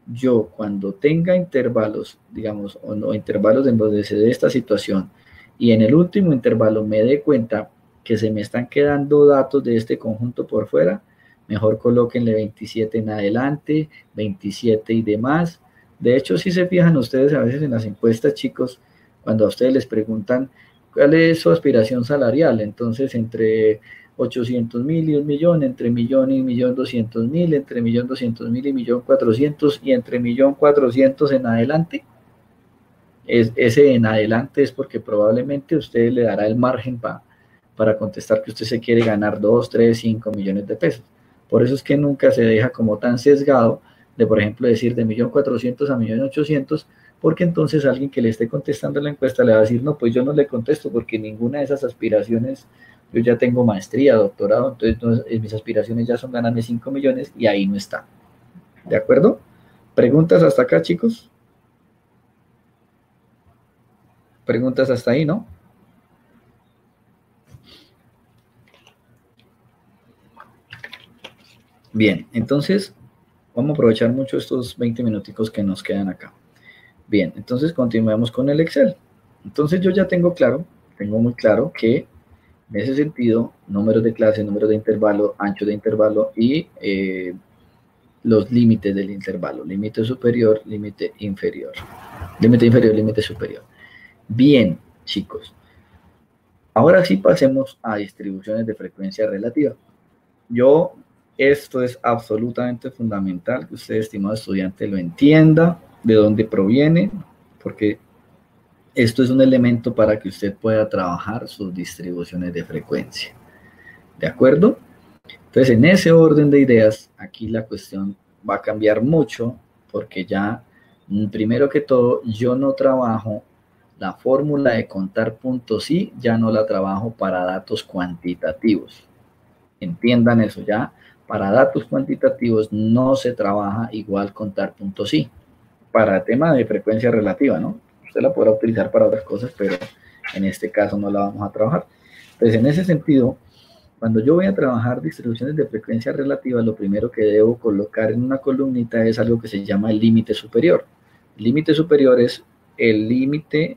yo cuando tenga intervalos, digamos, o no, intervalos en donde se dé esta situación y en el último intervalo me dé cuenta que se me están quedando datos de este conjunto por fuera, mejor colóquenle 27 en adelante, 27 y demás. De hecho, si se fijan ustedes a veces en las encuestas, chicos, cuando a ustedes les preguntan cuál es su aspiración salarial, entonces entre 800.000 y 1.000.000, entre 1.000.000 y 1.200.000, entre 1.200.000 y 1.400.000 y entre 1.400.000 en adelante. Ese en adelante es porque probablemente usted le dará el margen para contestar que usted se quiere ganar 2, 3, 5 millones de pesos. Por eso es que nunca se deja como tan sesgado de, por ejemplo, decir de 1.400.000 a 1.800.000, porque entonces alguien que le esté contestando la encuesta le va a decir, no, pues yo no le contesto porque ninguna de esas aspiraciones, yo ya tengo maestría, doctorado, entonces mis aspiraciones ya son ganarme 5 millones y ahí no está. ¿De acuerdo? ¿Preguntas hasta acá, chicos? Preguntas hasta ahí, ¿no? Bien, entonces vamos a aprovechar mucho estos 20 minuticos que nos quedan acá. Bien, entonces continuemos con el Excel. Entonces yo ya tengo muy claro que en ese sentido, números de clase, número de intervalo, ancho de intervalo y los límites del intervalo, límite superior, límite inferior, límite superior. Bien, chicos. Ahora sí pasemos a distribuciones de frecuencia relativa. Esto es absolutamente fundamental que usted, estimado estudiante, lo entienda, de dónde proviene, porque esto es un elemento para que usted pueda trabajar sus distribuciones de frecuencia. ¿De acuerdo? Entonces, en ese orden de ideas, aquí la cuestión va a cambiar mucho, porque ya, primero que todo, yo no trabajo la fórmula de contar puntos y ya no la trabajo para datos cuantitativos. Entiendan eso ya. Para datos cuantitativos no se trabaja igual contar puntos y. Para tema de frecuencia relativa, ¿no? Usted la podrá utilizar para otras cosas, pero en este caso no la vamos a trabajar. Entonces, en ese sentido, cuando yo voy a trabajar distribuciones de frecuencia relativa, lo primero que debo colocar en una columnita es algo que se llama el límite superior. El límite superior es el límite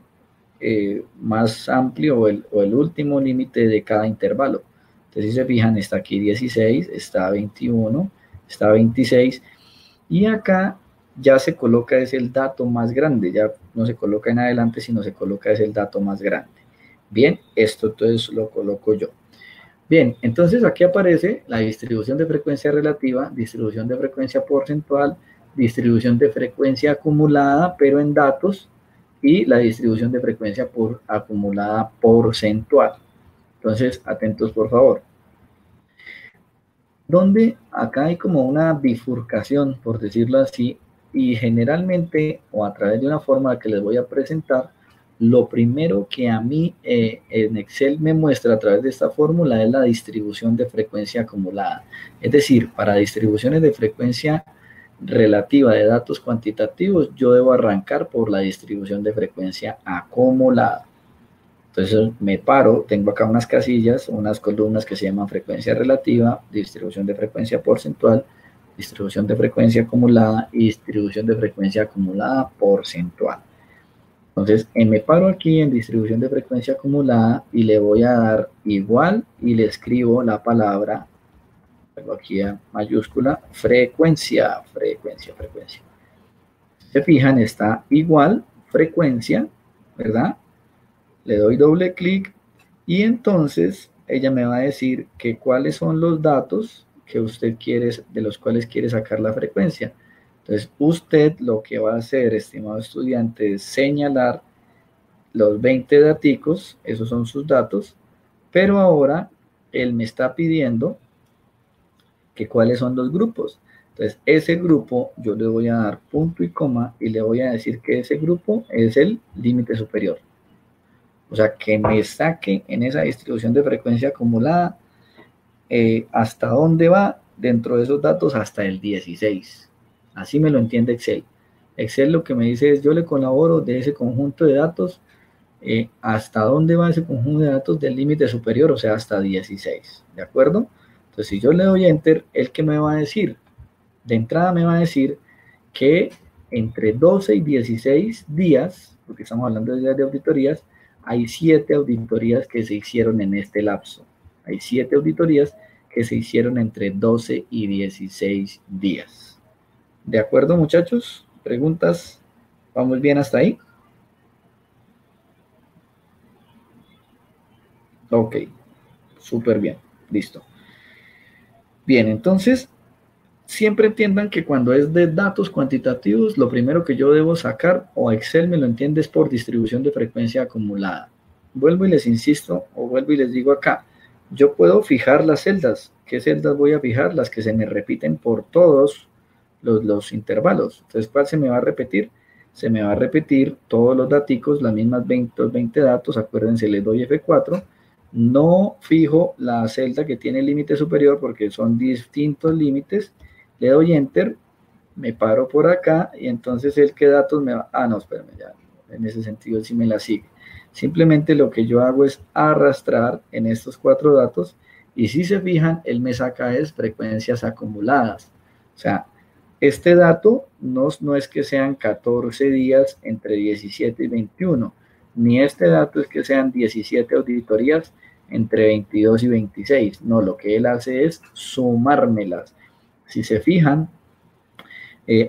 más amplio o el último límite de cada intervalo. Entonces, si se fijan, está aquí 16, está 21, está 26, y acá ya se coloca es el dato más grande, ya no se coloca en adelante, sino se coloca es el dato más grande. Bien, esto entonces lo coloco yo. Bien, entonces aquí aparece la distribución de frecuencia relativa, distribución de frecuencia porcentual, distribución de frecuencia acumulada, pero en datos, y la distribución de frecuencia acumulada porcentual. Entonces, atentos por favor. Donde acá hay como una bifurcación, por decirlo así, y generalmente, o a través de una forma que les voy a presentar, lo primero que a mí en Excel me muestra a través de esta fórmula es la distribución de frecuencia acumulada. Es decir, para distribuciones de frecuencia relativa de datos cuantitativos, yo debo arrancar por la distribución de frecuencia acumulada. Entonces me paro, tengo acá unas casillas, unas columnas que se llaman frecuencia relativa, distribución de frecuencia porcentual, distribución de frecuencia acumulada y distribución de frecuencia acumulada porcentual. Entonces me paro aquí en distribución de frecuencia acumulada y le voy a dar igual y le escribo la palabra, aquí a mayúscula, frecuencia. Se fijan, está igual, frecuencia, ¿verdad? Le doy doble clic y entonces ella me va a decir que cuáles son los datos que usted quiere, de los cuales quiere sacar la frecuencia. Entonces usted lo que va a hacer, estimado estudiante, es señalar los 20 daticos, esos son sus datos, pero ahora él me está pidiendo que cuáles son los grupos. Entonces ese grupo yo le voy a dar punto y coma y le voy a decir que ese grupo es el límite superior. O sea, que me saque en esa distribución de frecuencia acumulada hasta dónde va dentro de esos datos hasta el 16. Así me lo entiende Excel. Excel lo que me dice es, yo le colaboro de ese conjunto de datos hasta dónde va ese conjunto de datos del límite superior, o sea, hasta 16. ¿De acuerdo? Entonces, si yo le doy Enter, ¿el qué me va a decir? De entrada me va a decir que entre 12 y 16 días, porque estamos hablando de días de auditorías, hay 7 auditorías que se hicieron en este lapso. Hay 7 auditorías que se hicieron entre 12 y 16 días. ¿De acuerdo, muchachos? ¿Preguntas? ¿Vamos bien hasta ahí? Ok, súper bien, listo. Bien, entonces, siempre entiendan que cuando es de datos cuantitativos, lo primero que yo debo sacar, o Excel me lo entiende, es por distribución de frecuencia acumulada. Vuelvo y les insisto, o vuelvo y les digo acá, yo puedo fijar las celdas. ¿Qué celdas voy a fijar? Las que se me repiten por todos los intervalos. Entonces, ¿cuál se me va a repetir? Se me va a repetir todos los daticos, las mismas 20 datos, acuérdense, les doy F4, no fijo la celda que tiene límite superior porque son distintos límites, le doy Enter, me paro por acá y entonces el que datos me va, no, espérame, ya, en ese sentido sí me la sigue. Simplemente lo que yo hago es arrastrar en estos 4 datos y si se fijan, él me saca es frecuencias acumuladas. O sea, este dato no es que sean 14 días entre 17 y 21, ni este dato es que sean 17 auditorías entre 22 y 26. No, lo que él hace es sumármelas. Si se fijan,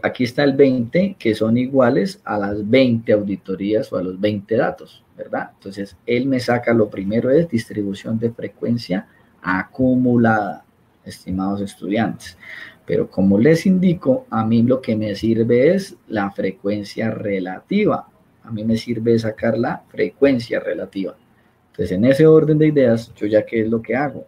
aquí está el 20, que son iguales a las 20 auditorías o a los 20 datos, ¿verdad? Entonces, él me saca, lo primero es distribución de frecuencia acumulada, estimados estudiantes. Pero como les indico, a mí lo que me sirve es la frecuencia relativa. A mí me sirve sacar la frecuencia relativa. Entonces, en ese orden de ideas, yo ya qué es lo que hago.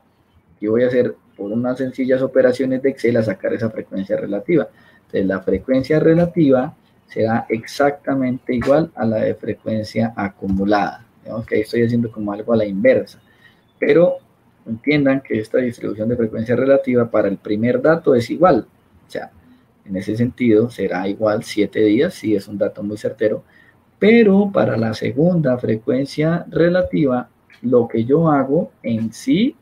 Yo voy a hacer por unas sencillas operaciones de Excel a sacar esa frecuencia relativa. Entonces, la frecuencia relativa será exactamente igual a la de frecuencia acumulada. Digamos que ahí estoy haciendo como algo a la inversa. Pero entiendan que esta distribución de frecuencia relativa para el primer dato es igual. O sea, en ese sentido será igual 7 días, sí es un dato muy certero. Pero para la segunda frecuencia relativa, lo que yo hago en sí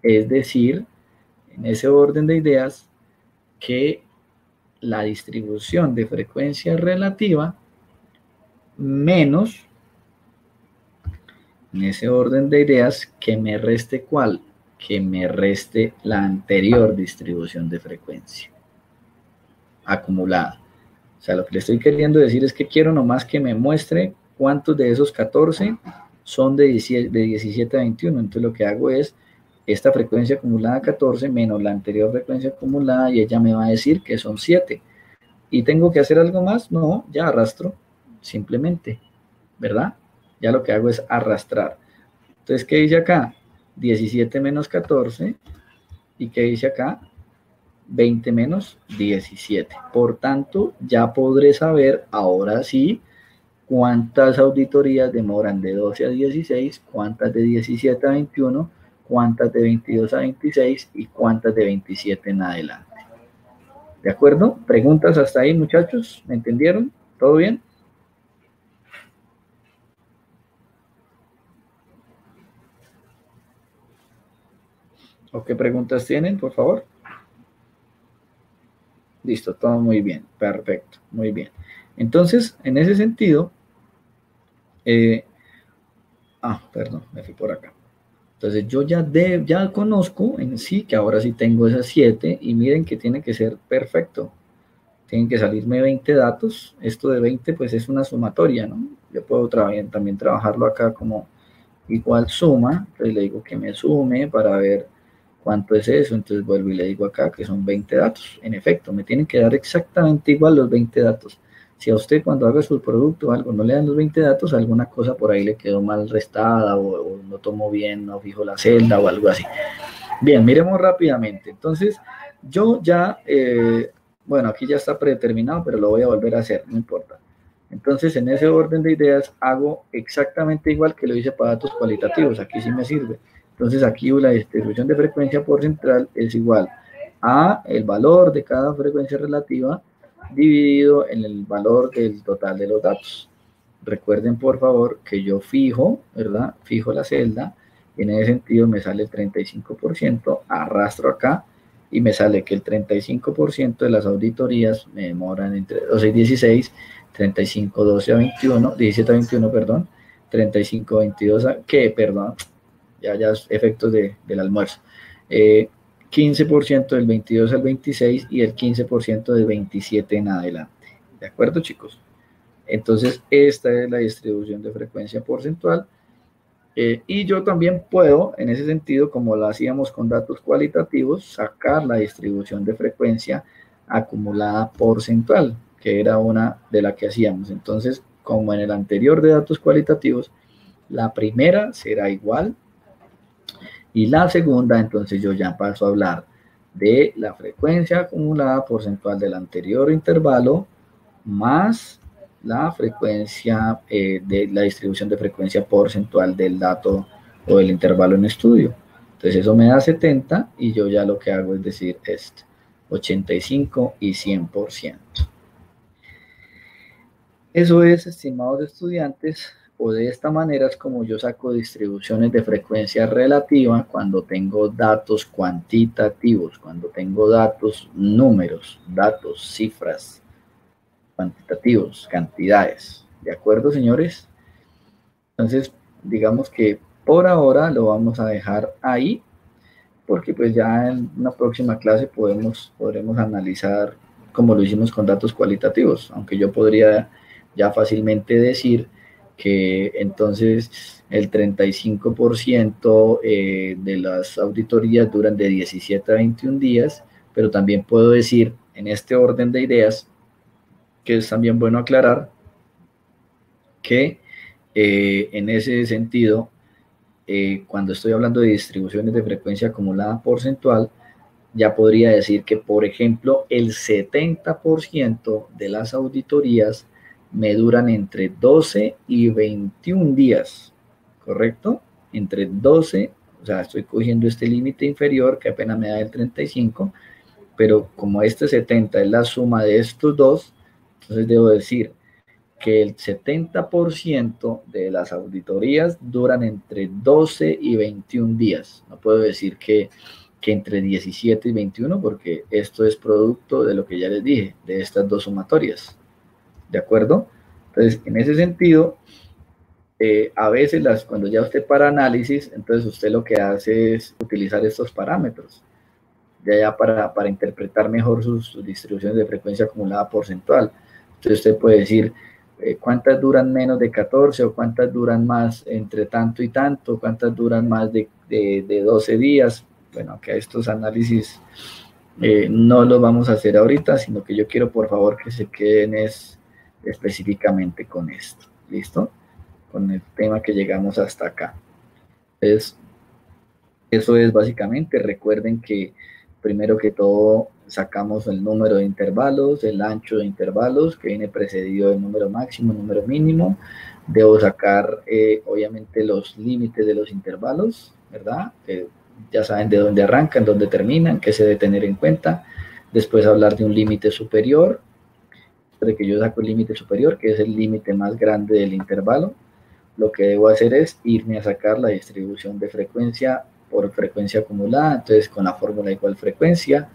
es decir, en ese orden de ideas, que la distribución de frecuencia relativa menos, en ese orden de ideas, que me reste ¿cuál? Que me reste la anterior distribución de frecuencia acumulada. O sea, lo que le estoy queriendo decir es que quiero nomás que me muestre cuántos de esos 14 son de 17 a 21. Entonces lo que hago es esta frecuencia acumulada 14 menos la anterior frecuencia acumulada y ella me va a decir que son 7. ¿Y tengo que hacer algo más? No, ya arrastro, simplemente, ¿verdad? Ya lo que hago es arrastrar. Entonces, ¿qué dice acá? 17 menos 14. ¿Y qué dice acá? 20 menos 17. Por tanto, ya podré saber, ahora sí, cuántas auditorías demoran de 12 a 16, cuántas de 17 a 21, cuántas de 22 a 26 y cuántas de 27 en adelante. ¿De acuerdo? ¿Preguntas hasta ahí, muchachos? ¿Me entendieron? ¿Todo bien? ¿O qué preguntas tienen, por favor? Listo, todo muy bien, perfecto, muy bien. Entonces, en ese sentido, perdón, me fui por acá. Entonces yo ya conozco en sí que ahora sí tengo esas 7 y miren que tiene que ser perfecto. Tienen que salirme 20 datos. Esto de 20 pues es una sumatoria, ¿no? Yo puedo también trabajarlo acá como igual suma. Entonces le digo que me sume para ver cuánto es eso. Entonces vuelvo y le digo acá que son 20 datos. En efecto, me tienen que dar exactamente igual los 20 datos. Si a usted cuando haga su producto o algo no le dan los 20 datos, alguna cosa por ahí le quedó mal restada o no tomó bien, no fijo la celda o algo así. Bien, miremos rápidamente. Entonces, yo ya, bueno, aquí ya está predeterminado, pero lo voy a volver a hacer, no importa. Entonces, en ese orden de ideas, hago exactamente igual que lo hice para datos cualitativos. Aquí sí me sirve. Entonces, aquí la distribución de frecuencia porcentual es igual a el valor de cada frecuencia relativa dividido en el valor del total de los datos. Recuerden, por favor, que yo fijo, ¿verdad? Fijo la celda. En ese sentido me sale el 35%, arrastro acá y me sale que el 35% de las auditorías me demoran entre 12 y 16, 35, 12 a 21, 17 a 21, perdón, 35, 22 a, ¿qué? Perdón, ya efectos del almuerzo. 15% del 22 al 26 y el 15% del 27 en adelante. ¿De acuerdo, chicos? Entonces, esta es la distribución de frecuencia porcentual. Y yo también puedo, en ese sentido, como lo hacíamos con datos cualitativos, sacar la distribución de frecuencia acumulada porcentual, que era una de las que hacíamos. Entonces, como en el anterior de datos cualitativos, la primera será igual y la segunda, entonces yo ya paso a hablar de la frecuencia acumulada porcentual del anterior intervalo más la frecuencia de la distribución de frecuencia porcentual del dato o del intervalo en estudio. Entonces eso me da 70 y yo ya lo que hago es decir esto, 85 y 100%. Eso es, estimados estudiantes, o de esta manera es como yo saco distribuciones de frecuencia relativa cuando tengo datos cuantitativos, cuando tengo datos números, datos, cifras, cuantitativos, cantidades. ¿De acuerdo, señores? Entonces, digamos que por ahora lo vamos a dejar ahí, porque pues ya en una próxima clase podremos analizar como lo hicimos con datos cualitativos, aunque yo podría ya fácilmente decir que entonces el 35% de las auditorías duran de 17 a 21 días, pero también puedo decir en este orden de ideas que es también bueno aclarar que en ese sentido, cuando estoy hablando de distribuciones de frecuencia acumulada porcentual, ya podría decir que, por ejemplo, el 70% de las auditorías me duran entre 12 y 21 días, ¿correcto? Entre 12, o sea, estoy cogiendo este límite inferior que apenas me da el 35, pero como este 70 es la suma de estos dos, entonces debo decir que el 70% de las auditorías duran entre 12 y 21 días. No puedo decir que entre 17 y 21 porque esto es producto de lo que ya les dije, de estas dos sumatorias. ¿De acuerdo? Entonces, en ese sentido, a veces cuando ya usted para análisis, entonces usted lo que hace es utilizar estos parámetros ya para interpretar mejor sus distribuciones de frecuencia acumulada porcentual. Entonces usted puede decir cuántas duran menos de 14 o cuántas duran más entre tanto y tanto, cuántas duran más de 12 días. Bueno, que estos análisis no los vamos a hacer ahorita, sino que yo quiero por favor que se queden específicamente con esto. ¿Listo? Con el tema que llegamos hasta acá. Entonces, eso es básicamente, recuerden que primero que todo sacamos el número de intervalos, el ancho de intervalos que viene precedido del número máximo, número mínimo. Debo sacar obviamente los límites de los intervalos, ¿verdad? Ya saben de dónde arrancan, dónde terminan, qué se debe tener en cuenta. Después hablar de un límite superior, de que yo saco el límite superior, que es el límite más grande del intervalo. Lo que debo hacer es irme a sacar la distribución de frecuencia por frecuencia acumulada, entonces con la fórmula igual frecuencia,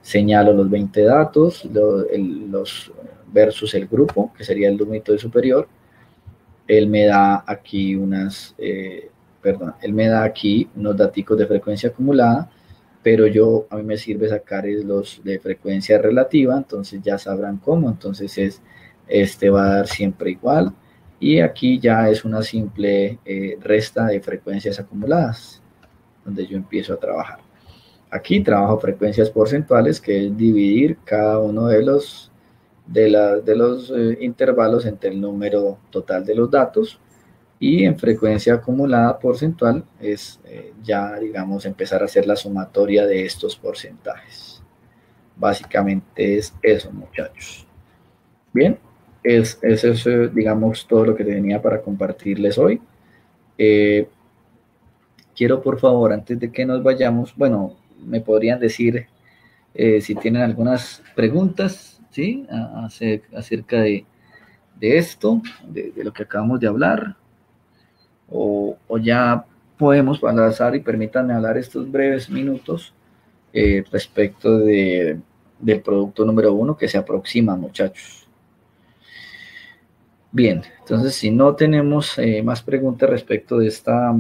señalo los 20 datos, los versus el grupo, que sería el límite superior. Él me da aquí él me da aquí unos datos de frecuencia acumulada, pero a mí me sirve sacar los de frecuencia relativa, entonces ya sabrán cómo, entonces este va a dar siempre igual, y aquí ya es una simple resta de frecuencias acumuladas, donde yo empiezo a trabajar. Aquí trabajo frecuencias porcentuales, que es dividir cada uno de los intervalos entre el número total de los datos, y en frecuencia acumulada porcentual es ya, digamos, empezar a hacer la sumatoria de estos porcentajes. Básicamente es eso, muchachos. Bien, eso es, digamos, todo lo que tenía para compartirles hoy. Quiero, por favor, antes de que nos vayamos, bueno, me podrían decir si tienen algunas preguntas, ¿sí? Acerca de esto, de lo que acabamos de hablar, o ya podemos pasar y permítanme hablar estos breves minutos respecto del producto número 1 que se aproxima, muchachos. Bien, entonces si no tenemos más preguntas respecto de esta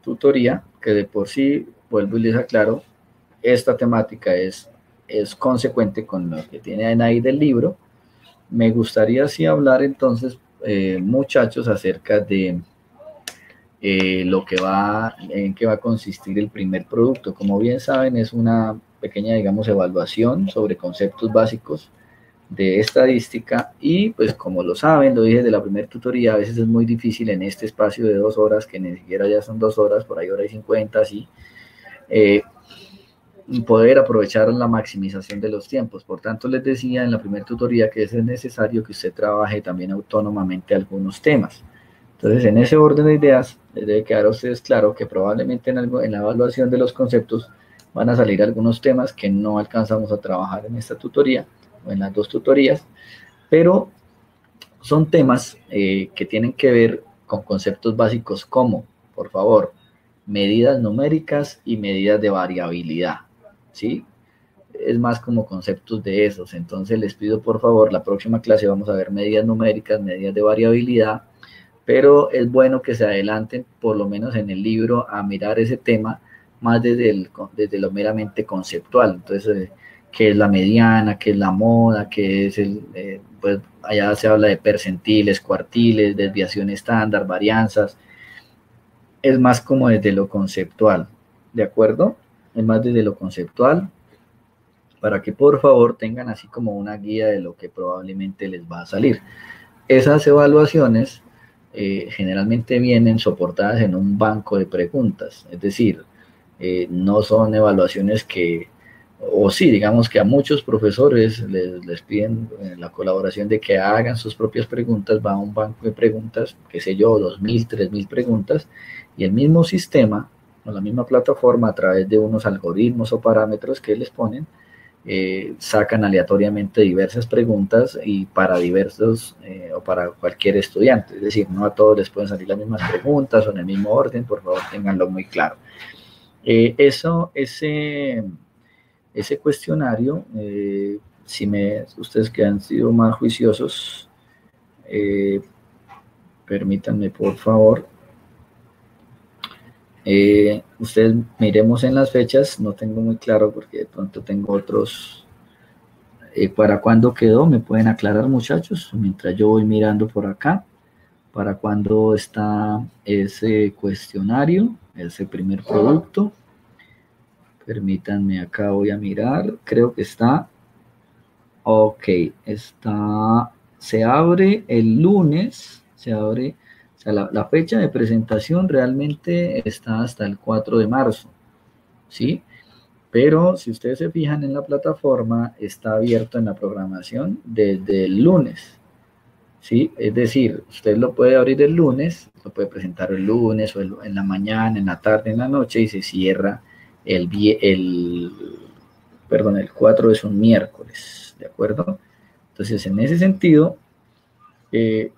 tutoría, que de por sí, vuelvo y les aclaro, esta temática es consecuente con lo que tiene ahí del libro. Me gustaría así hablar entonces, muchachos, acerca de en qué va a consistir el primer producto. Como bien saben, es una pequeña, digamos, evaluación sobre conceptos básicos de estadística, y pues como lo saben, lo dije de la primera tutoría, a veces es muy difícil en este espacio de 2 horas, que ni siquiera ya son 2 horas, por ahí hora y 50, así, poder aprovechar la maximización de los tiempos. Por tanto, les decía en la primera tutoría que es necesario que usted trabaje también autónomamente algunos temas. Entonces, en ese orden de ideas, les debe quedar a ustedes claro que probablemente en la evaluación de los conceptos van a salir algunos temas que no alcanzamos a trabajar en esta tutoría o en las 2 tutorías, pero son temas que tienen que ver con conceptos básicos como, por favor, medidas numéricas y medidas de variabilidad, ¿sí? Es más como conceptos de esos. Entonces les pido por favor, la próxima clase vamos a ver medidas numéricas, medidas de variabilidad, pero es bueno que se adelanten, por lo menos en el libro, a mirar ese tema más desde lo meramente conceptual. Entonces, qué es la mediana, qué es la moda, qué es pues allá se habla de percentiles, cuartiles, desviación estándar, varianzas. Es más como desde lo conceptual, ¿de acuerdo? Es más desde lo conceptual, para que por favor tengan así como una guía de lo que probablemente les va a salir. Esas evaluaciones generalmente vienen soportadas en un banco de preguntas, es decir, no son evaluaciones que, o sí, digamos que a muchos profesores les piden la colaboración de que hagan sus propias preguntas, va a un banco de preguntas, qué sé yo, 2.000, 3.000 preguntas, y el mismo sistema, o la misma plataforma, a través de unos algoritmos o parámetros que les ponen, sacan aleatoriamente diversas preguntas y para diversos o para cualquier estudiante, es decir, no a todos les pueden salir las mismas preguntas o en el mismo orden, por favor tenganlo muy claro. Ese cuestionario, ustedes que han sido más juiciosos, permítanme por favor, ustedes miremos en las fechas, no tengo muy claro porque de pronto tengo otros. ¿Para cuándo quedó? ¿Me pueden aclarar, muchachos? Mientras yo voy mirando por acá, ¿para cuándo está ese cuestionario, ese primer producto? Permítanme, acá voy a mirar, creo que está, ok, se abre el lunes, o sea, la fecha de presentación realmente está hasta el 4 de marzo, ¿sí? Pero si ustedes se fijan en la plataforma, está abierto en la programación desde el lunes, ¿sí? Es decir, usted lo puede abrir el lunes, lo puede presentar el lunes o en la mañana, en la tarde, en la noche y se cierra el 4 es un miércoles, ¿de acuerdo? Entonces, eh,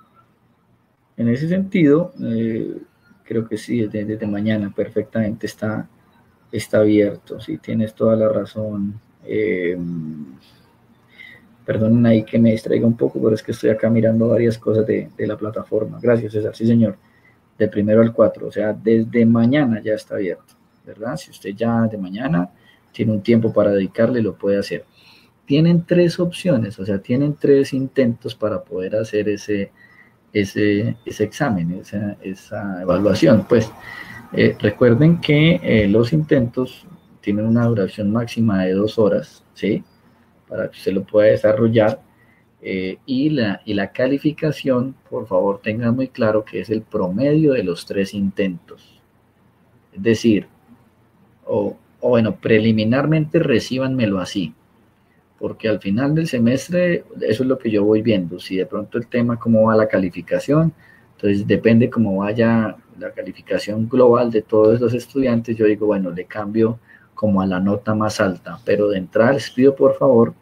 creo que sí, desde mañana perfectamente está abierto, sí, tienes toda la razón. Perdonen ahí que me distraiga un poco, pero es que estoy acá mirando varias cosas de la plataforma. Gracias, César. Sí, señor. Del 1 al 4, o sea, desde mañana ya está abierto, ¿verdad? Si usted ya de mañana tiene un tiempo para dedicarle, lo puede hacer. Tienen 3 opciones, o sea, tienen 3 intentos para poder hacer ese examen, esa evaluación. Pues recuerden que los intentos tienen una duración máxima de 2 horas, ¿sí? Para que usted lo pueda desarrollar. Y la calificación, por favor, tengan muy claro que es el promedio de los 3 intentos. Es decir, o bueno, preliminarmente recíbanmelo así, porque al final del semestre eso es lo que yo voy viendo. Si de pronto el tema, cómo va la calificación, entonces depende cómo vaya la calificación global de todos los estudiantes, yo digo, bueno, le cambio como a la nota más alta, pero de entrada les pido por favor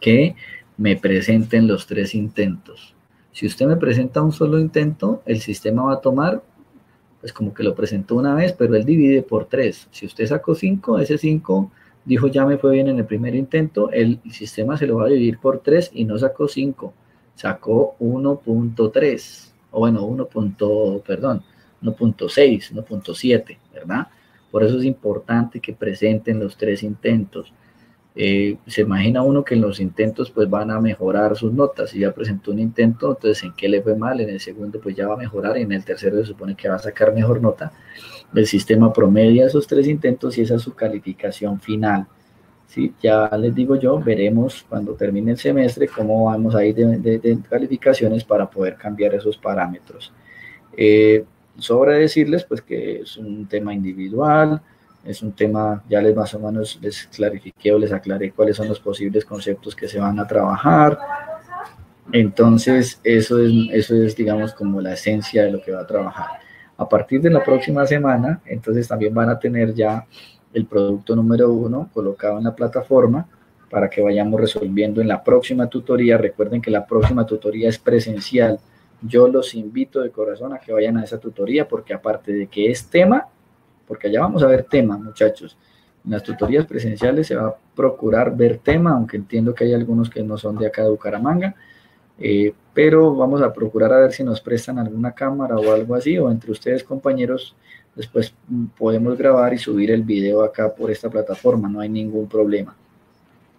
que me presenten los 3 intentos. Si usted me presenta un solo intento, el sistema va a tomar, pues como que lo presentó una vez, pero él divide por 3. Si usted sacó 5, ese 5 dijo ya me fue bien en el primer intento, el sistema se lo va a dividir por 3 y no sacó 5, sacó 1.3, o bueno, 1.6, 1.7, ¿verdad? Por eso es importante que presenten los 3 intentos. Se imagina uno que en los intentos pues van a mejorar sus notas. Si ya presentó un intento, entonces en qué le fue mal, en el segundo pues ya va a mejorar y en el tercero se supone que va a sacar mejor nota. El sistema promedia esos 3 intentos y esa es su calificación final. ¿Sí? Ya les digo yo, veremos cuando termine el semestre cómo vamos a ir de calificaciones para poder cambiar esos parámetros. Sobra decirles pues que es un tema individual, es un tema, ya les más o menos les clarifiqué o les aclaré cuáles son los posibles conceptos que se van a trabajar. Entonces, eso es, digamos, como la esencia de lo que va a trabajar. A partir de la próxima semana, entonces también van a tener ya el producto número 1 colocado en la plataforma para que vayamos resolviendo en la próxima tutoría. Recuerden que la próxima tutoría es presencial. Yo los invito de corazón a que vayan a esa tutoría porque aparte de que es tema, porque allá vamos a ver tema, muchachos. En las tutorías presenciales se va a procurar ver tema, aunque entiendo que hay algunos que no son de acá de Bucaramanga, pero vamos a procurar a ver si nos prestan alguna cámara o algo así, o entre ustedes compañeros, después podemos grabar y subir el video acá por esta plataforma, no hay ningún problema.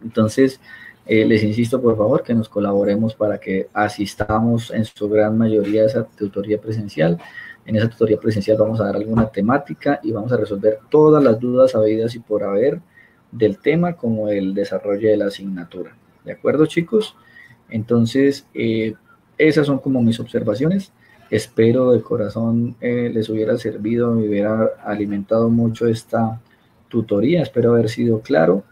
Entonces, les insisto por favor que nos colaboremos para que asistamos en su gran mayoría a esa tutoría presencial. En esa tutoría presencial vamos a dar alguna temática y vamos a resolver todas las dudas habidas y por haber del tema como el desarrollo de la asignatura. ¿De acuerdo, chicos? Entonces, esas son como mis observaciones. Espero de corazón les hubiera servido y hubiera alimentado mucho esta tutoría. Espero haber sido claro.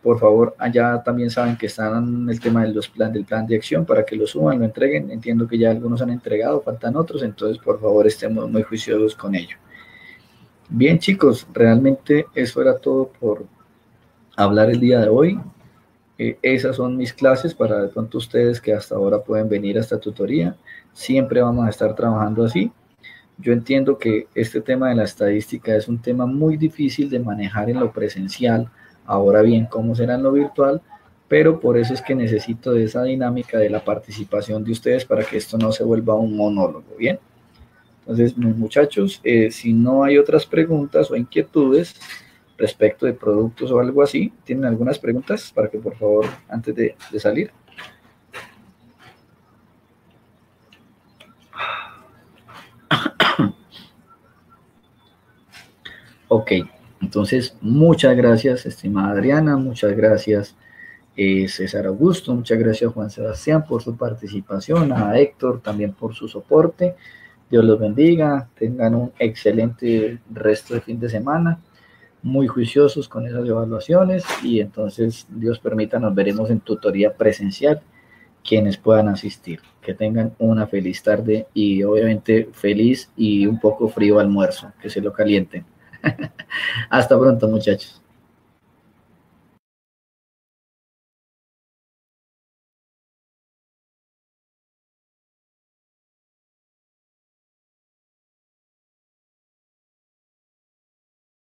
Por favor, allá también saben que están el tema del plan de acción para que lo suban, lo entreguen. Entiendo que ya algunos han entregado, faltan otros, entonces por favor estemos muy juiciosos con ello. Bien, chicos, realmente eso era todo por hablar el día de hoy. Esas son mis clases para de pronto ustedes que hasta ahora pueden venir a esta tutoría. Siempre vamos a estar trabajando así. Yo entiendo que este tema de la estadística es un tema muy difícil de manejar en lo presencial. Ahora bien, ¿cómo será en lo virtual? Pero por eso es que necesito de esa dinámica de la participación de ustedes para que esto no se vuelva un monólogo, ¿bien? Entonces, muchachos, si no hay otras preguntas o inquietudes respecto de productos o algo así, ¿tienen algunas preguntas para que por favor, antes de salir? Ok, entonces muchas gracias, estimada Adriana, muchas gracias César Augusto, muchas gracias Juan Sebastián por su participación, a Héctor también por su soporte. Dios los bendiga, tengan un excelente resto de fin de semana, muy juiciosos con esas evaluaciones y entonces Dios permita nos veremos en tutoría presencial quienes puedan asistir. Que tengan una feliz tarde y obviamente feliz y un poco frío almuerzo, que se lo calienten. Hasta pronto, muchachos.